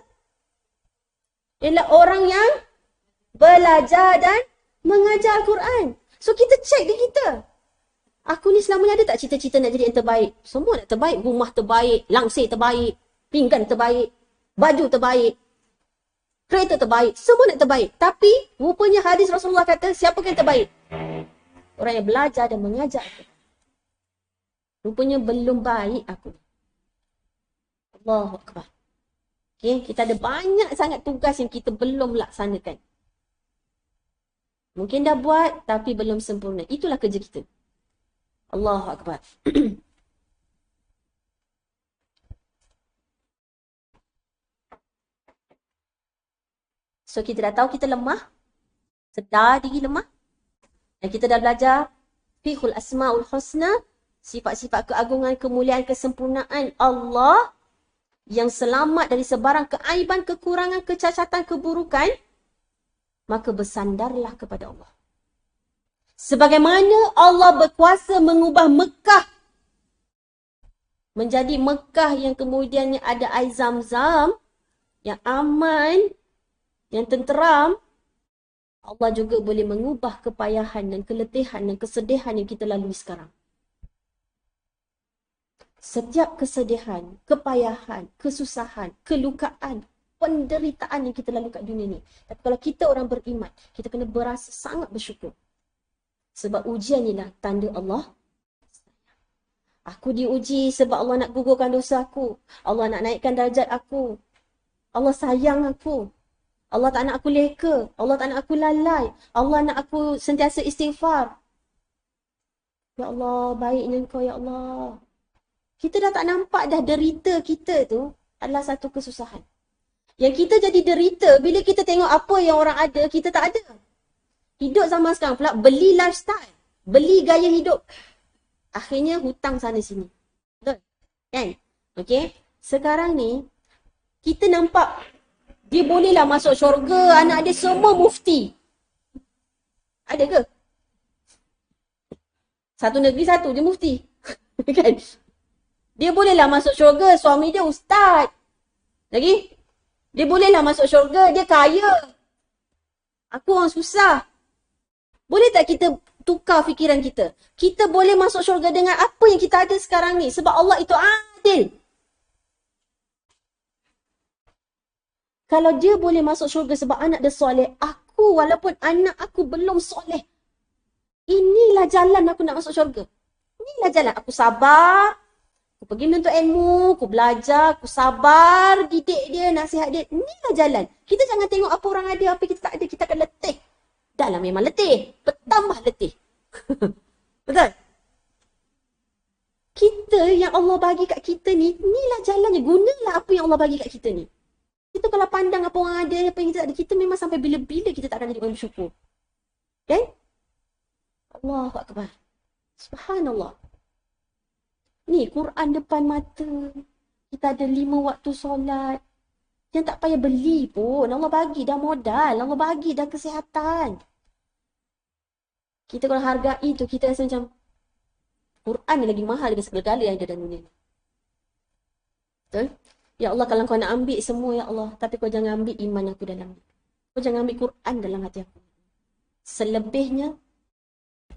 Ialah orang yang belajar dan mengajar Al-Quran. So kita cek diri kita. Aku ni selamanya ada tak cita-cita nak jadi yang terbaik? Semua nak terbaik. Rumah terbaik, langsir terbaik, pinggan terbaik, baju terbaik, kereta terbaik. Semua nak terbaik. Tapi rupanya hadis Rasulullah kata, siapakah yang terbaik? Orang yang belajar dan mengajar Al-Quran. Rupanya belum baik aku. Allahu Akbar. Okay, kita ada banyak sangat tugas yang kita belum laksanakan. Mungkin dah buat tapi belum sempurna. Itulah kerja kita. Allahu Akbar. So kita dah tahu kita lemah. Sedar diri lemah. Dan kita dah belajar fiqhul asma'ul husna. Sifat-sifat keagungan, kemuliaan, kesempurnaan Allah yang selamat dari sebarang keaiban, kekurangan, kecacatan, keburukan, maka bersandarlah kepada Allah. Sebagaimana Allah berkuasa mengubah Mekah menjadi Mekah yang kemudiannya ada air Zam-Zam, yang aman, yang tenteram, Allah juga boleh mengubah kepayahan dan keletihan dan kesedihan yang kita lalui sekarang. Setiap kesedihan, kepayahan, kesusahan, kelukaan, penderitaan yang kita lalui kat dunia ni. Tapi kalau kita orang beriman, kita kena berasa sangat bersyukur. Sebab ujian inilah tanda Allah. Aku diuji sebab Allah nak gugurkan dosa aku. Allah nak naikkan darjat aku. Allah sayang aku. Allah tak nak aku leka. Allah tak nak aku lalai. Allah nak aku sentiasa istighfar. Ya Allah, baiknya Engkau, Ya Allah. Kita dah tak nampak dah derita kita tu adalah satu kesusahan. Yang kita jadi derita bila kita tengok apa yang orang ada, kita tak ada. Hidup zaman sekarang pula beli lifestyle, beli gaya hidup. Akhirnya hutang sana sini. Betul? Kan? Okey. Sekarang ni kita nampak dia bolehlah masuk syurga, anak dia semua mufti. Ada ke? Satu negeri satu je mufti. Kan? Dia bolehlah masuk syurga, suami dia ustaz. Lagi? Dia bolehlah masuk syurga, dia kaya. Aku orang susah. Boleh tak kita tukar fikiran kita. Kita boleh masuk syurga dengan apa yang kita ada sekarang ni. Sebab Allah itu adil. Kalau dia boleh masuk syurga sebab anak dia soleh, aku walaupun anak aku belum soleh, inilah jalan aku nak masuk syurga. Inilah jalan. Aku sabar. Aku pergi menuntut ilmu. Aku belajar. Aku sabar. Didik dia. Nasihat dia. Inilah jalan. Kita jangan tengok apa orang ada. Apa kita tak ada. Kita akan letih. Dah lah memang letih. Bertambah letih. Betul? Kita yang Allah bagi kat kita ni. Inilah jalannya. Gunalah apa yang Allah bagi kat kita ni. Kita kalau pandang apa orang ada. Apa yang kita tak ada. Kita memang sampai bila-bila kita tak akan jadi orang bersyukur. Kan? Allahu Akbar. Subhanallah. Ni Quran depan mata. Kita ada 5 waktu solat. Yang tak payah beli pun. Allah bagi dah modal. Allah bagi dah kesihatan. Kita kalau hargai tu, kita rasa macam Quran ni lagi mahal daripada segala-gala yang ada dalam dunia ni. Betul? Ya Allah, kalau kau nak ambil semua ya Allah. Tapi kau jangan ambil iman aku dalam ni. Kau jangan ambil Quran dalam hati aku. Selebihnya,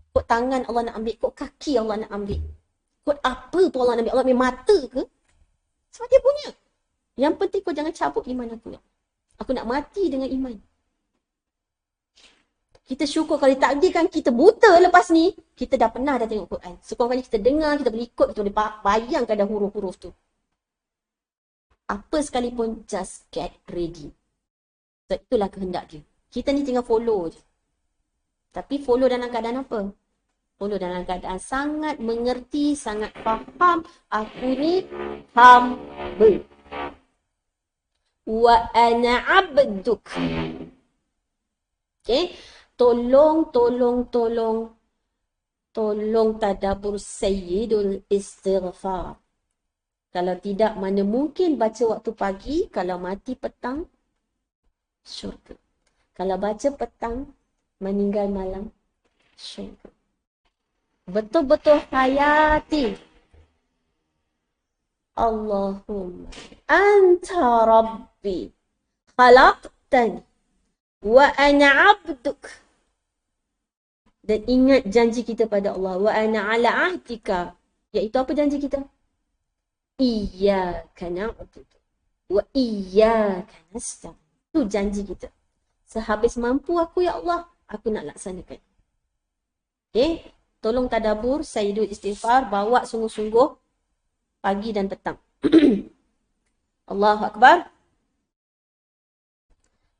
kot tangan Allah nak ambil, kot kaki Allah nak ambil. Kot apa pun Allah nak ambil. Allah ambil mata ke? Sebab dia punya. Yang penting kau jangan cabut iman aku. Aku nak mati dengan iman. Kita syukur kalau ditakdirkan kita buta lepas ni, kita dah pernah dah tengok Quran. Sekurang-kurangnya kita dengar, kita boleh ikut, kita boleh bayangkan dah huruf-huruf tu. Apa sekalipun, just get ready. So, itulah kehendak dia. Kita ni tinggal follow je. Tapi follow dalam keadaan apa? Follow dalam keadaan sangat mengerti, sangat faham. Aku ni hamba. Wa ana abduk. Okay. Tolong tadabbur sayyidul istighfar. Kalau tidak, mana mungkin baca waktu pagi, kalau mati petang, syurga. Kalau baca petang, meninggal malam, syurga. Betul-betul hayati. Allahumma anta rabbi khalaqtani wa ana abduk. Dan ingat janji kita pada Allah. Wa ana ala ahdika. Iaitu apa janji kita? Iyyaka na'budu wa iyyaka nasta'in. Itu janji kita. Sehabis mampu aku ya Allah, aku nak laksanakan. Okay? Tolong tadabbur Sayyidul Istighfar, bawa sungguh-sungguh pagi dan petang. Allahu Akbar.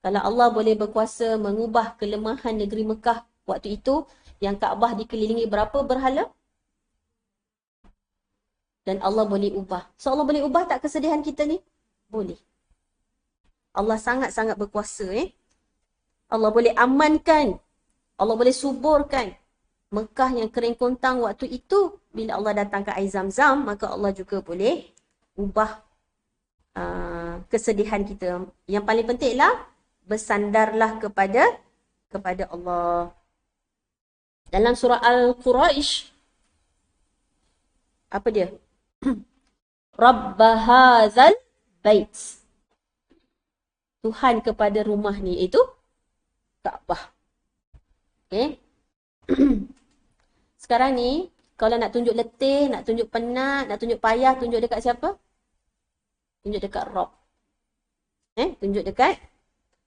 Kalau Allah boleh berkuasa mengubah kelemahan negeri Mekah waktu itu, yang Kaabah dikelilingi berapa berhala? Dan Allah boleh ubah. So Allah boleh ubah tak kesedihan kita ni? Boleh. Allah sangat-sangat berkuasa. Allah boleh amankan. Allah boleh suburkan Mekah yang kering kontang waktu itu. Bila Allah datangkan air Zam-Zam, maka Allah juga boleh ubah kesedihan kita. Yang paling pentinglah, bersandarlah kepada Allah. Dalam surah Al-Quraisy, apa dia? Rabba hadzal bait. Tuhan kepada rumah ni, iaitu Kaabah. Okay. Sekarang ni, kalau nak tunjuk letih, nak tunjuk penat, nak tunjuk payah, tunjuk dekat siapa? Tunjuk dekat Rabb. Tunjuk dekat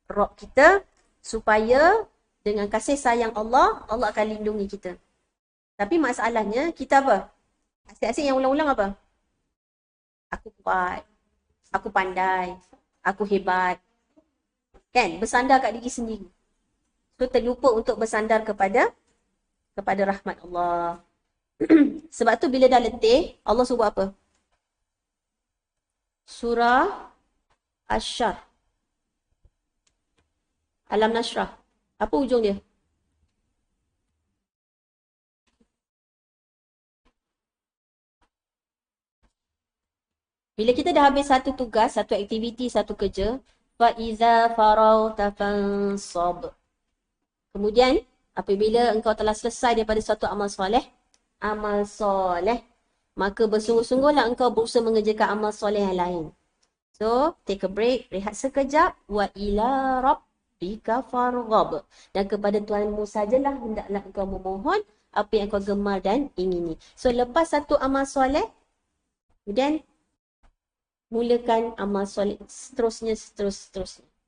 Rabb kita, supaya dengan kasih sayang Allah, Allah akan lindungi kita. Tapi masalahnya, kita apa? Asyik-asyik yang ulang-ulang apa? Aku kuat, aku pandai, aku hebat. Kan? Bersandar kat diri sendiri. So, terlupa untuk bersandar kepada rahmat Allah. Sebab tu bila dah letih, Allah suruh buat apa? Surah Ash-Shar. Alam Nashrah. Apa ujung dia? Bila kita dah habis satu tugas, satu aktiviti, satu kerja, فَإِذَا فَرَوْتَ فَانْصَبْ. Kemudian, apabila engkau telah selesai daripada suatu amal soleh, maka bersungguh-sungguhlah engkau berusaha mengerjakan amal soleh yang lain. So, take a break, rehat sekejap. Wa ila rabbika farghab. Dan kepada Tuhanmu sajalah hendaklah engkau memohon apa yang kau gemar dan ingini. So lepas satu amal soleh, kemudian mulakan amal soleh seterusnya.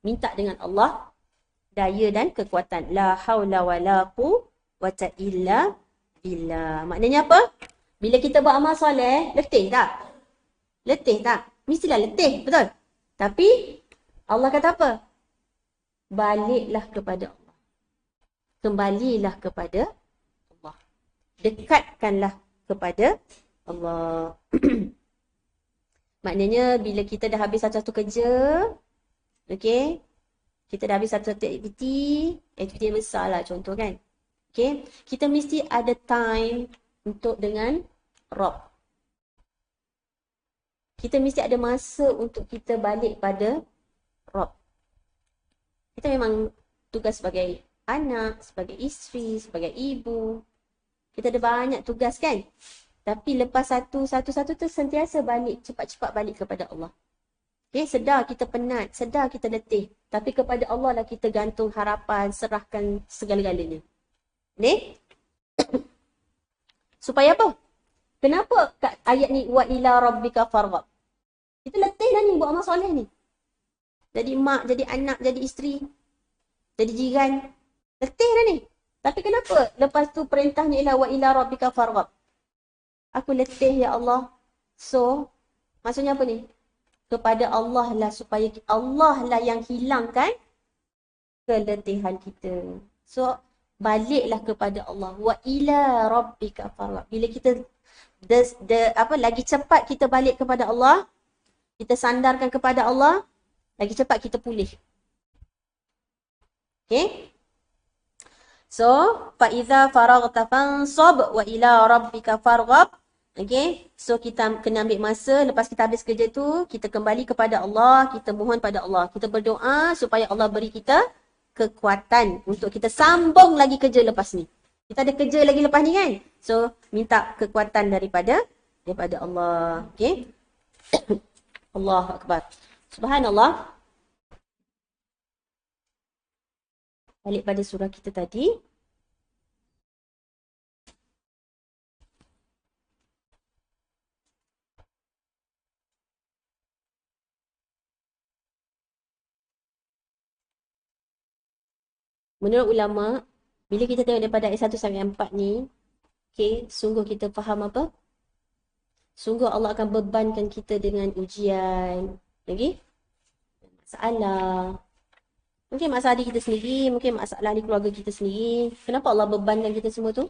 Minta dengan Allah daya dan kekuatan. La haula wala quwwata illa billah. Maknanya apa? Bila kita buat amal soleh, letih tak? Letih tak? Mestilah letih, betul? Tapi Allah kata apa? Baliklah kepada Allah. Kembalilah kepada Allah. Dekatkanlah kepada Allah. Maknanya bila kita dah habis satu kerja, okey, kita dah habis satu aktiviti yang besar lah contoh kan. Okey, kita mesti ada time untuk dengan Rob. Kita mesti ada masa untuk kita balik pada Rob. Kita memang tugas sebagai anak, sebagai isteri, sebagai ibu. Kita ada banyak tugas kan? Tapi lepas satu tu sentiasa balik, cepat-cepat balik kepada Allah. Okay, sedar kita penat, sedar kita letih. Tapi kepada Allah lah kita gantung harapan, serahkan segala-galanya. Ni? Supaya apa? Kenapa kat ayat ni, wa ila rabbika farghab? Kita letih dah ni buat amal soleh ni. Jadi mak, jadi anak, jadi isteri, jadi jiran. Letih dah ni. Tapi kenapa lepas tu perintahnya ialah wa ila rabbika farghab? Aku letih ya Allah. So, maksudnya apa ni? Kepada Allah lah, supaya Allah lah yang hilangkan keletihan kita. So, baliklah kepada Allah. Wa ila rabbika farghab. Bila kita lagi cepat kita balik kepada Allah, kita sandarkan kepada Allah, lagi cepat kita pulih. Okay? So, fa idza faraghta fansab wa ila rabbika farghab. Okay, so kita kena ambil masa lepas kita habis kerja tu, kita kembali kepada Allah, kita mohon pada Allah. Kita berdoa supaya Allah beri kita kekuatan untuk kita sambung lagi kerja lepas ni. Kita ada kerja lagi lepas ni kan? So, minta kekuatan daripada Allah. Okay? Allahu Akbar. Subhanallah. Balik pada surah kita tadi. Menurut ulama, bila kita tengok daripada ayat 1 sampai 4 ni, okay, sungguh kita faham apa? Sungguh Allah akan bebankan kita dengan ujian. Lagi? Masalah. Mungkin masalah diri kita sendiri, mungkin masalah di keluarga kita sendiri. Kenapa Allah bebankan kita semua tu?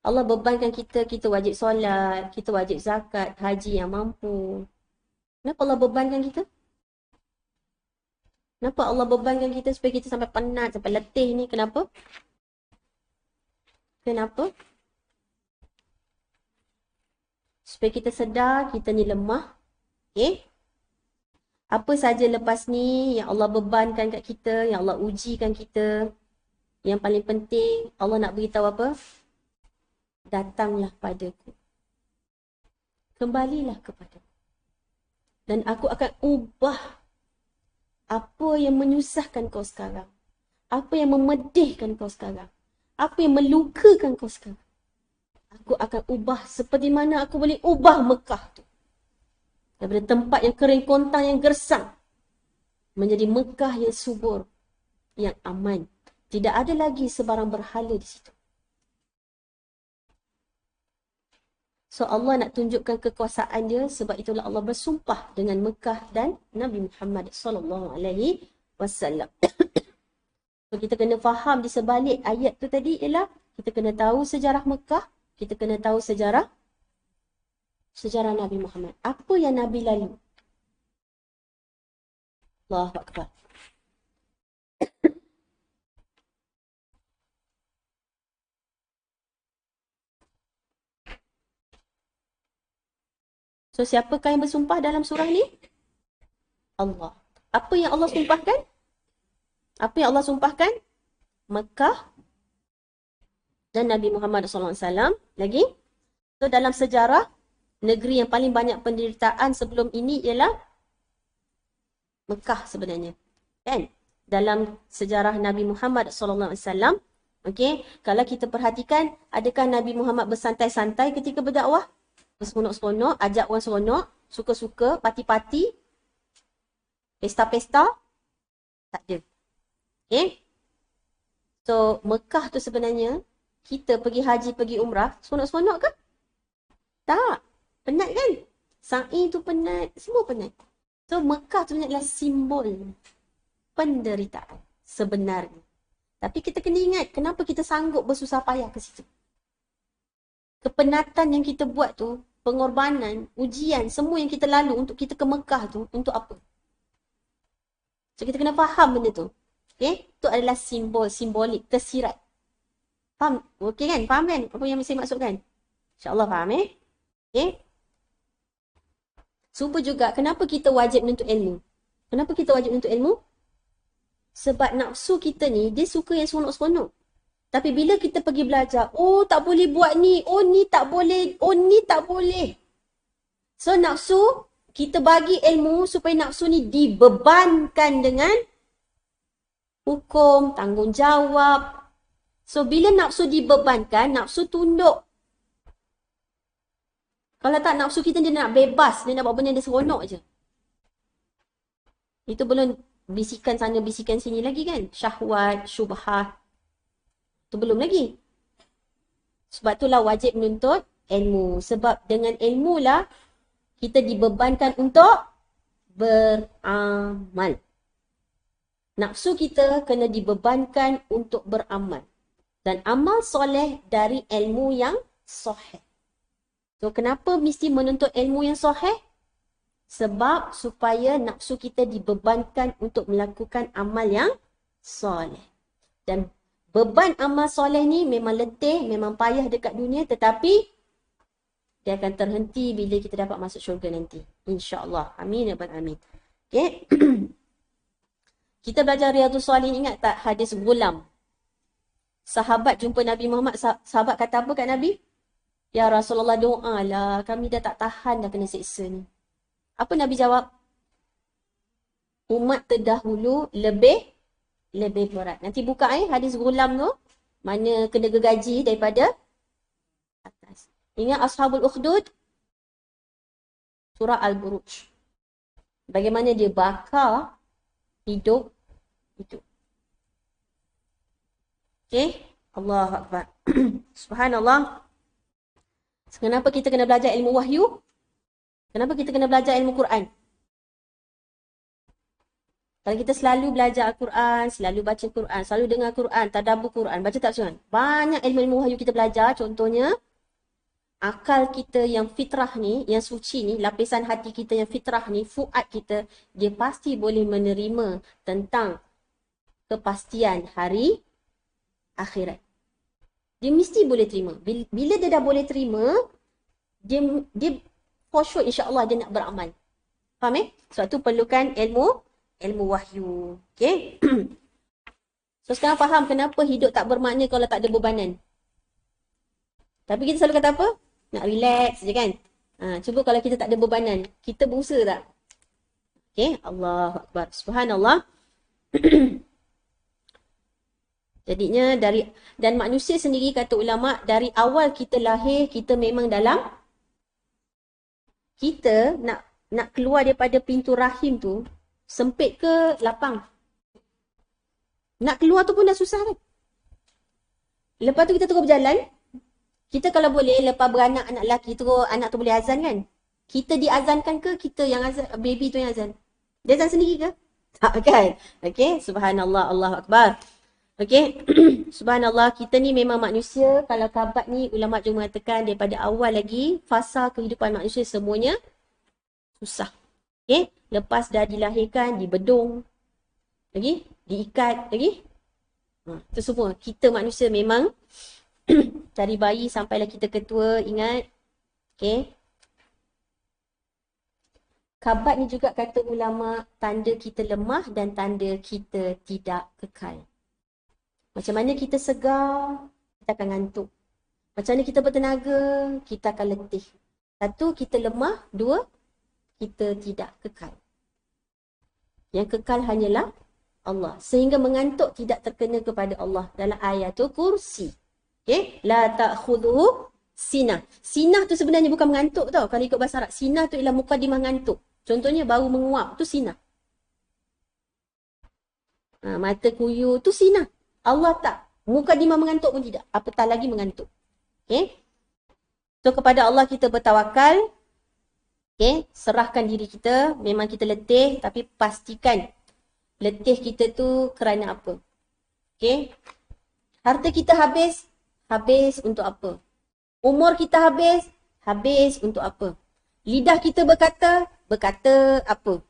Allah bebankan kita wajib solat, kita wajib zakat, haji yang mampu. Kenapa Allah bebankan kita? Kenapa Allah bebankan kita supaya kita sampai penat, sampai letih ni? Kenapa? Kenapa? Supaya kita sedar kita ni lemah. Okay? Apa saja lepas ni yang Allah bebankan kat kita, yang Allah ujikan kita, yang paling penting Allah nak beritahu apa? Datanglah padaku. Kembalilah kepada. Dan aku akan ubah apa yang menyusahkan kau sekarang. Apa yang memedihkan kau sekarang. Apa yang melukakan kau sekarang. Aku akan ubah seperti mana aku boleh ubah Mekah tu. Daripada tempat yang kering kontang, yang gersang, menjadi Mekah yang subur, yang aman. Tidak ada lagi sebarang berhala di situ. So Allah nak tunjukkan kekuasaan dia, sebab itulah Allah bersumpah dengan Mekah dan Nabi Muhammad sallallahu alaihi wasallam. So kita kena faham di sebalik ayat tu tadi ialah kita kena tahu sejarah Mekah, kita kena tahu sejarah Nabi Muhammad. Apa yang Nabi lalu? Allahu Akbar. So, siapakah yang bersumpah dalam surah ni? Allah. Apa yang Allah sumpahkan? Apa yang Allah sumpahkan? Mekah dan Nabi Muhammad SAW. Lagi? So, dalam sejarah, negeri yang paling banyak penderitaan sebelum ini ialah Mekah sebenarnya. Kan? Dalam sejarah Nabi Muhammad SAW, okey, kalau kita perhatikan, adakah Nabi Muhammad bersantai-santai ketika berdakwah? Seronok-seronok, ajak orang seronok, suka-suka, parti-parti, pesta-pesta? Tak ada. Okey? So, Mekah tu sebenarnya, kita pergi haji, pergi umrah, seronok-seronok ke? Tak. Penat kan? Sa'i tu penat, semua penat. So, Mekah tu adalah simbol penderitaan sebenarnya. Tapi kita kena ingat, kenapa kita sanggup bersusah payah ke situ. Kepenatan yang kita buat tu, pengorbanan, ujian, semua yang kita lalu untuk kita ke Mekah tu, untuk apa? So, kita kena faham benda tu. Okay? Itu adalah simbolik, tersirat. Faham? Okay kan? Faham kan? Apa yang saya maksudkan? InsyaAllah faham Okay? Supa juga, kenapa kita wajib menuntut ilmu? Kenapa kita wajib menuntut ilmu? Sebab nafsu kita ni, dia suka yang seronok-seronok. Tapi bila kita pergi belajar, oh tak boleh buat ni, oh ni tak boleh, oh ni tak boleh. So nafsu, kita bagi ilmu supaya nafsu ni dibebankan dengan hukum, tanggungjawab. So bila nafsu dibebankan, nafsu tunduk. Kalau tak, nafsu kita dia nak bebas, dia nak buat benda dia seronok je. Itu belum bisikan sana, bisikan sini lagi kan. Syahwat, syubhat. Itu belum lagi. Sebab itulah wajib menuntut ilmu. Sebab dengan ilmu lah, kita dibebankan untuk beramal. Nafsu kita kena dibebankan untuk beramal. Dan amal soleh dari ilmu yang sahih. So, kenapa mesti menuntut ilmu yang sahih? Sebab supaya nafsu kita dibebankan untuk melakukan amal yang soleh. Dan beban amal soleh ni memang letih, memang payah dekat dunia, tetapi dia akan terhenti bila kita dapat masuk syurga nanti. InsyaAllah. Amin ya Rabbal Alamin. Okay. Kita belajar Riyadhus Shalihin, ingat tak hadis Ghulam? Sahabat jumpa Nabi Muhammad, sahabat kata apa kat Nabi? Ya Rasulullah, doalah, kami dah tak tahan dah kena siksa ni. Apa Nabi jawab? Umat terdahulu lebih berat. Nanti buka hadis Ghulam tu, mana kena gergaji daripada atas. Ingat Ashabul Ukhdud? Surah Al-Buruj. Bagaimana dia bakar hidup itu. Okay? Allahu Akbar. Subhanallah. Kenapa kita kena belajar ilmu wahyu? Kenapa kita kena belajar ilmu Quran? Kalau kita selalu belajar Al-Quran, selalu baca Quran, selalu dengar Quran, tadabbur Quran, baca tafsir, banyak ilmu-ilmu wahyu kita belajar. Contohnya, akal kita yang fitrah ni, yang suci ni, lapisan hati kita yang fitrah ni, fuad kita, dia pasti boleh menerima tentang kepastian hari akhirat. Dia mesti boleh terima. Bila dia dah boleh terima, dia for sure insya-Allah dia nak beramal. Faham Sebab tu perlukan ilmu wahyu. Okay? So sekarang faham kenapa hidup tak bermakna kalau tak ada bebanan. Tapi kita selalu kata apa? Nak relax je kan? Cuba kalau kita tak ada bebanan, kita berusaha tak? Okay? Allahu Akbar. Subhanallah. Jadinya dan manusia sendiri, kata ulama, dari awal kita lahir, kita memang dalam, kita nak keluar daripada pintu rahim tu, sempit ke lapang? Nak keluar tu pun dah susah kan? Lepas tu kita terus berjalan, kita kalau boleh, lepas beranak anak lelaki tu, anak tu boleh azan kan? Kita diazankan ke kita yang azan, baby tu yang azan? Dia azan sendiri ke? Tak kan? Okay, subhanallah, Allahu Akbar. Okay, subhanallah, kita ni memang manusia. Kalau kabat ni, ulama juga mengatakan daripada awal lagi, fasa kehidupan manusia semuanya susah. Okay, lepas dah dilahirkan, dibedung, lagi, diikat, lagi. Itu semua. Kita manusia memang dari bayi sampailah kita ketua, ingat. Okay. Kabat ni juga kata ulama, tanda kita lemah dan tanda kita tidak kekal. Macam mana kita segar, kita akan ngantuk. Macam mana kita bertenaga, kita akan letih. Satu, kita lemah. Dua, kita tidak kekal. Yang kekal hanyalah Allah. Sehingga mengantuk tidak terkena kepada Allah dalam ayatul kursi. Okay? La ta'khudhuhu sinah. Sinah tu sebenarnya bukan mengantuk tau. Kalau ikut bahasa Arab. Sinah tu ialah muqaddimah mengantuk. Contohnya baru menguap. Tu sinah. Mata kuyu tu sinah. Allah tak. Muqaddimah mengantuk pun tidak. Apatah lagi mengantuk. Okay? So kepada Allah kita bertawakal. Okay? Serahkan diri kita. Memang kita letih. Tapi pastikan letih kita tu kerana apa? Okay? Harta kita habis. Habis untuk apa? Umur kita habis. Habis untuk apa? Lidah kita berkata. Berkata apa?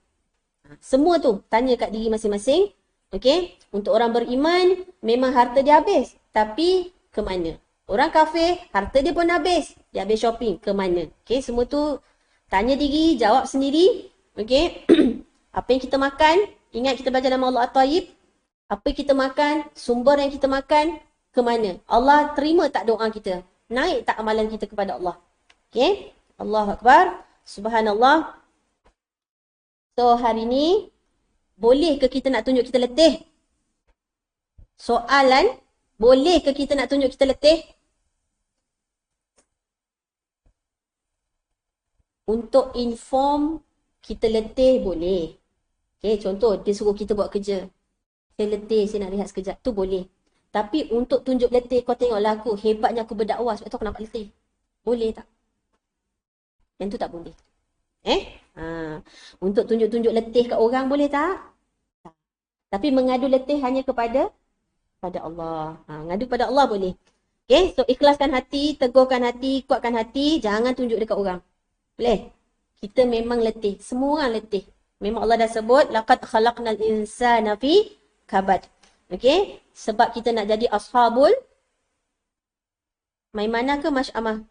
Semua tu tanya kat diri masing-masing. Okay? Untuk orang beriman, memang harta dia habis. Tapi ke mana? Orang kafir, harta dia pun habis. Dia habis shopping. Ke mana? Okay? Semua tu tanya diri, jawab sendiri. Okay? Apa yang kita makan? Ingat kita belajar nama Allah At-Tayyib. Apa yang kita makan? Sumber yang kita makan? Ke mana? Allah terima tak doa kita? Naik tak amalan kita kepada Allah? Okay? Allahu Akbar. Subhanallah. So hari ni, boleh ke kita nak tunjuk kita letih? Soalan, boleh ke kita nak tunjuk kita letih? Untuk inform kita letih boleh. Okay, contoh dia suruh kita buat kerja. Saya letih, saya nak rehat sekejap. Tu boleh. Tapi untuk tunjuk letih, kau tengoklah aku, hebatnya aku berdakwah sebab tu aku nampak letih. Boleh tak? Yang tu tak boleh. Untuk tunjuk-tunjuk letih kat orang boleh tak? Tak. Tapi mengadu letih hanya kepada Allah. Ngadu pada Allah boleh. Okay, so ikhlaskan hati, teguhkan hati, kuatkan hati, jangan tunjuk dekat orang. Boleh? Kita memang letih. Semua orang letih. Memang Allah dah sebut, laqad khalaqnal insana fi kabad. Okay? Sebab kita nak jadi ashabul Maimanah ke Masy'amah?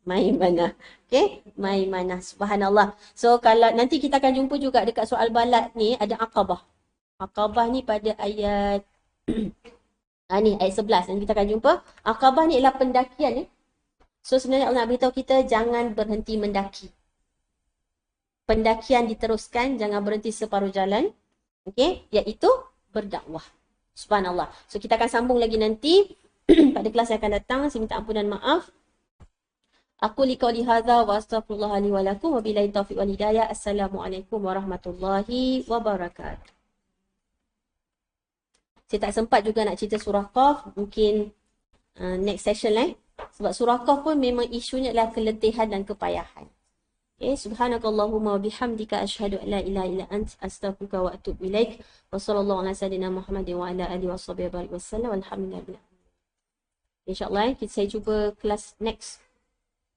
Maimanah. Okay? Maimanah. Subhanallah. So, kalau nanti kita akan jumpa juga dekat soal balat ni, ada Aqabah. Aqabah ni pada ayat ni ayat 11. Nanti kita akan jumpa. Aqabah ni ialah pendakian. So, sebenarnya Allah nak beritahu kita jangan berhenti mendaki. Pendakian diteruskan, jangan berhenti separuh jalan. Okay? Iaitu berdakwah. Subhanallah. So, kita akan sambung lagi nanti pada kelas yang akan datang. Saya minta ampunan maaf. Aku liqauli hadza wa astaghfirullah li wa lakum wa billahi taufiq wal hidayah. Assalamualaikum warahmatullahi wabarakatuh. Saya tak sempat juga nak cerita surah Qaf. Mungkin next session Sebab surah Qaf pun memang isunya adalah keletihan dan kepayahan. Okay, subhanakallahumma wa bihamdika asyhadu an la ilaha illa anta astaghfiruka wa atubu ilaik. Wa sallallahu ala sayyidina Muhammadin wa ala alihi washabihi wasallam. Alhamdulillah. InsyaAllah saya cuba kelas next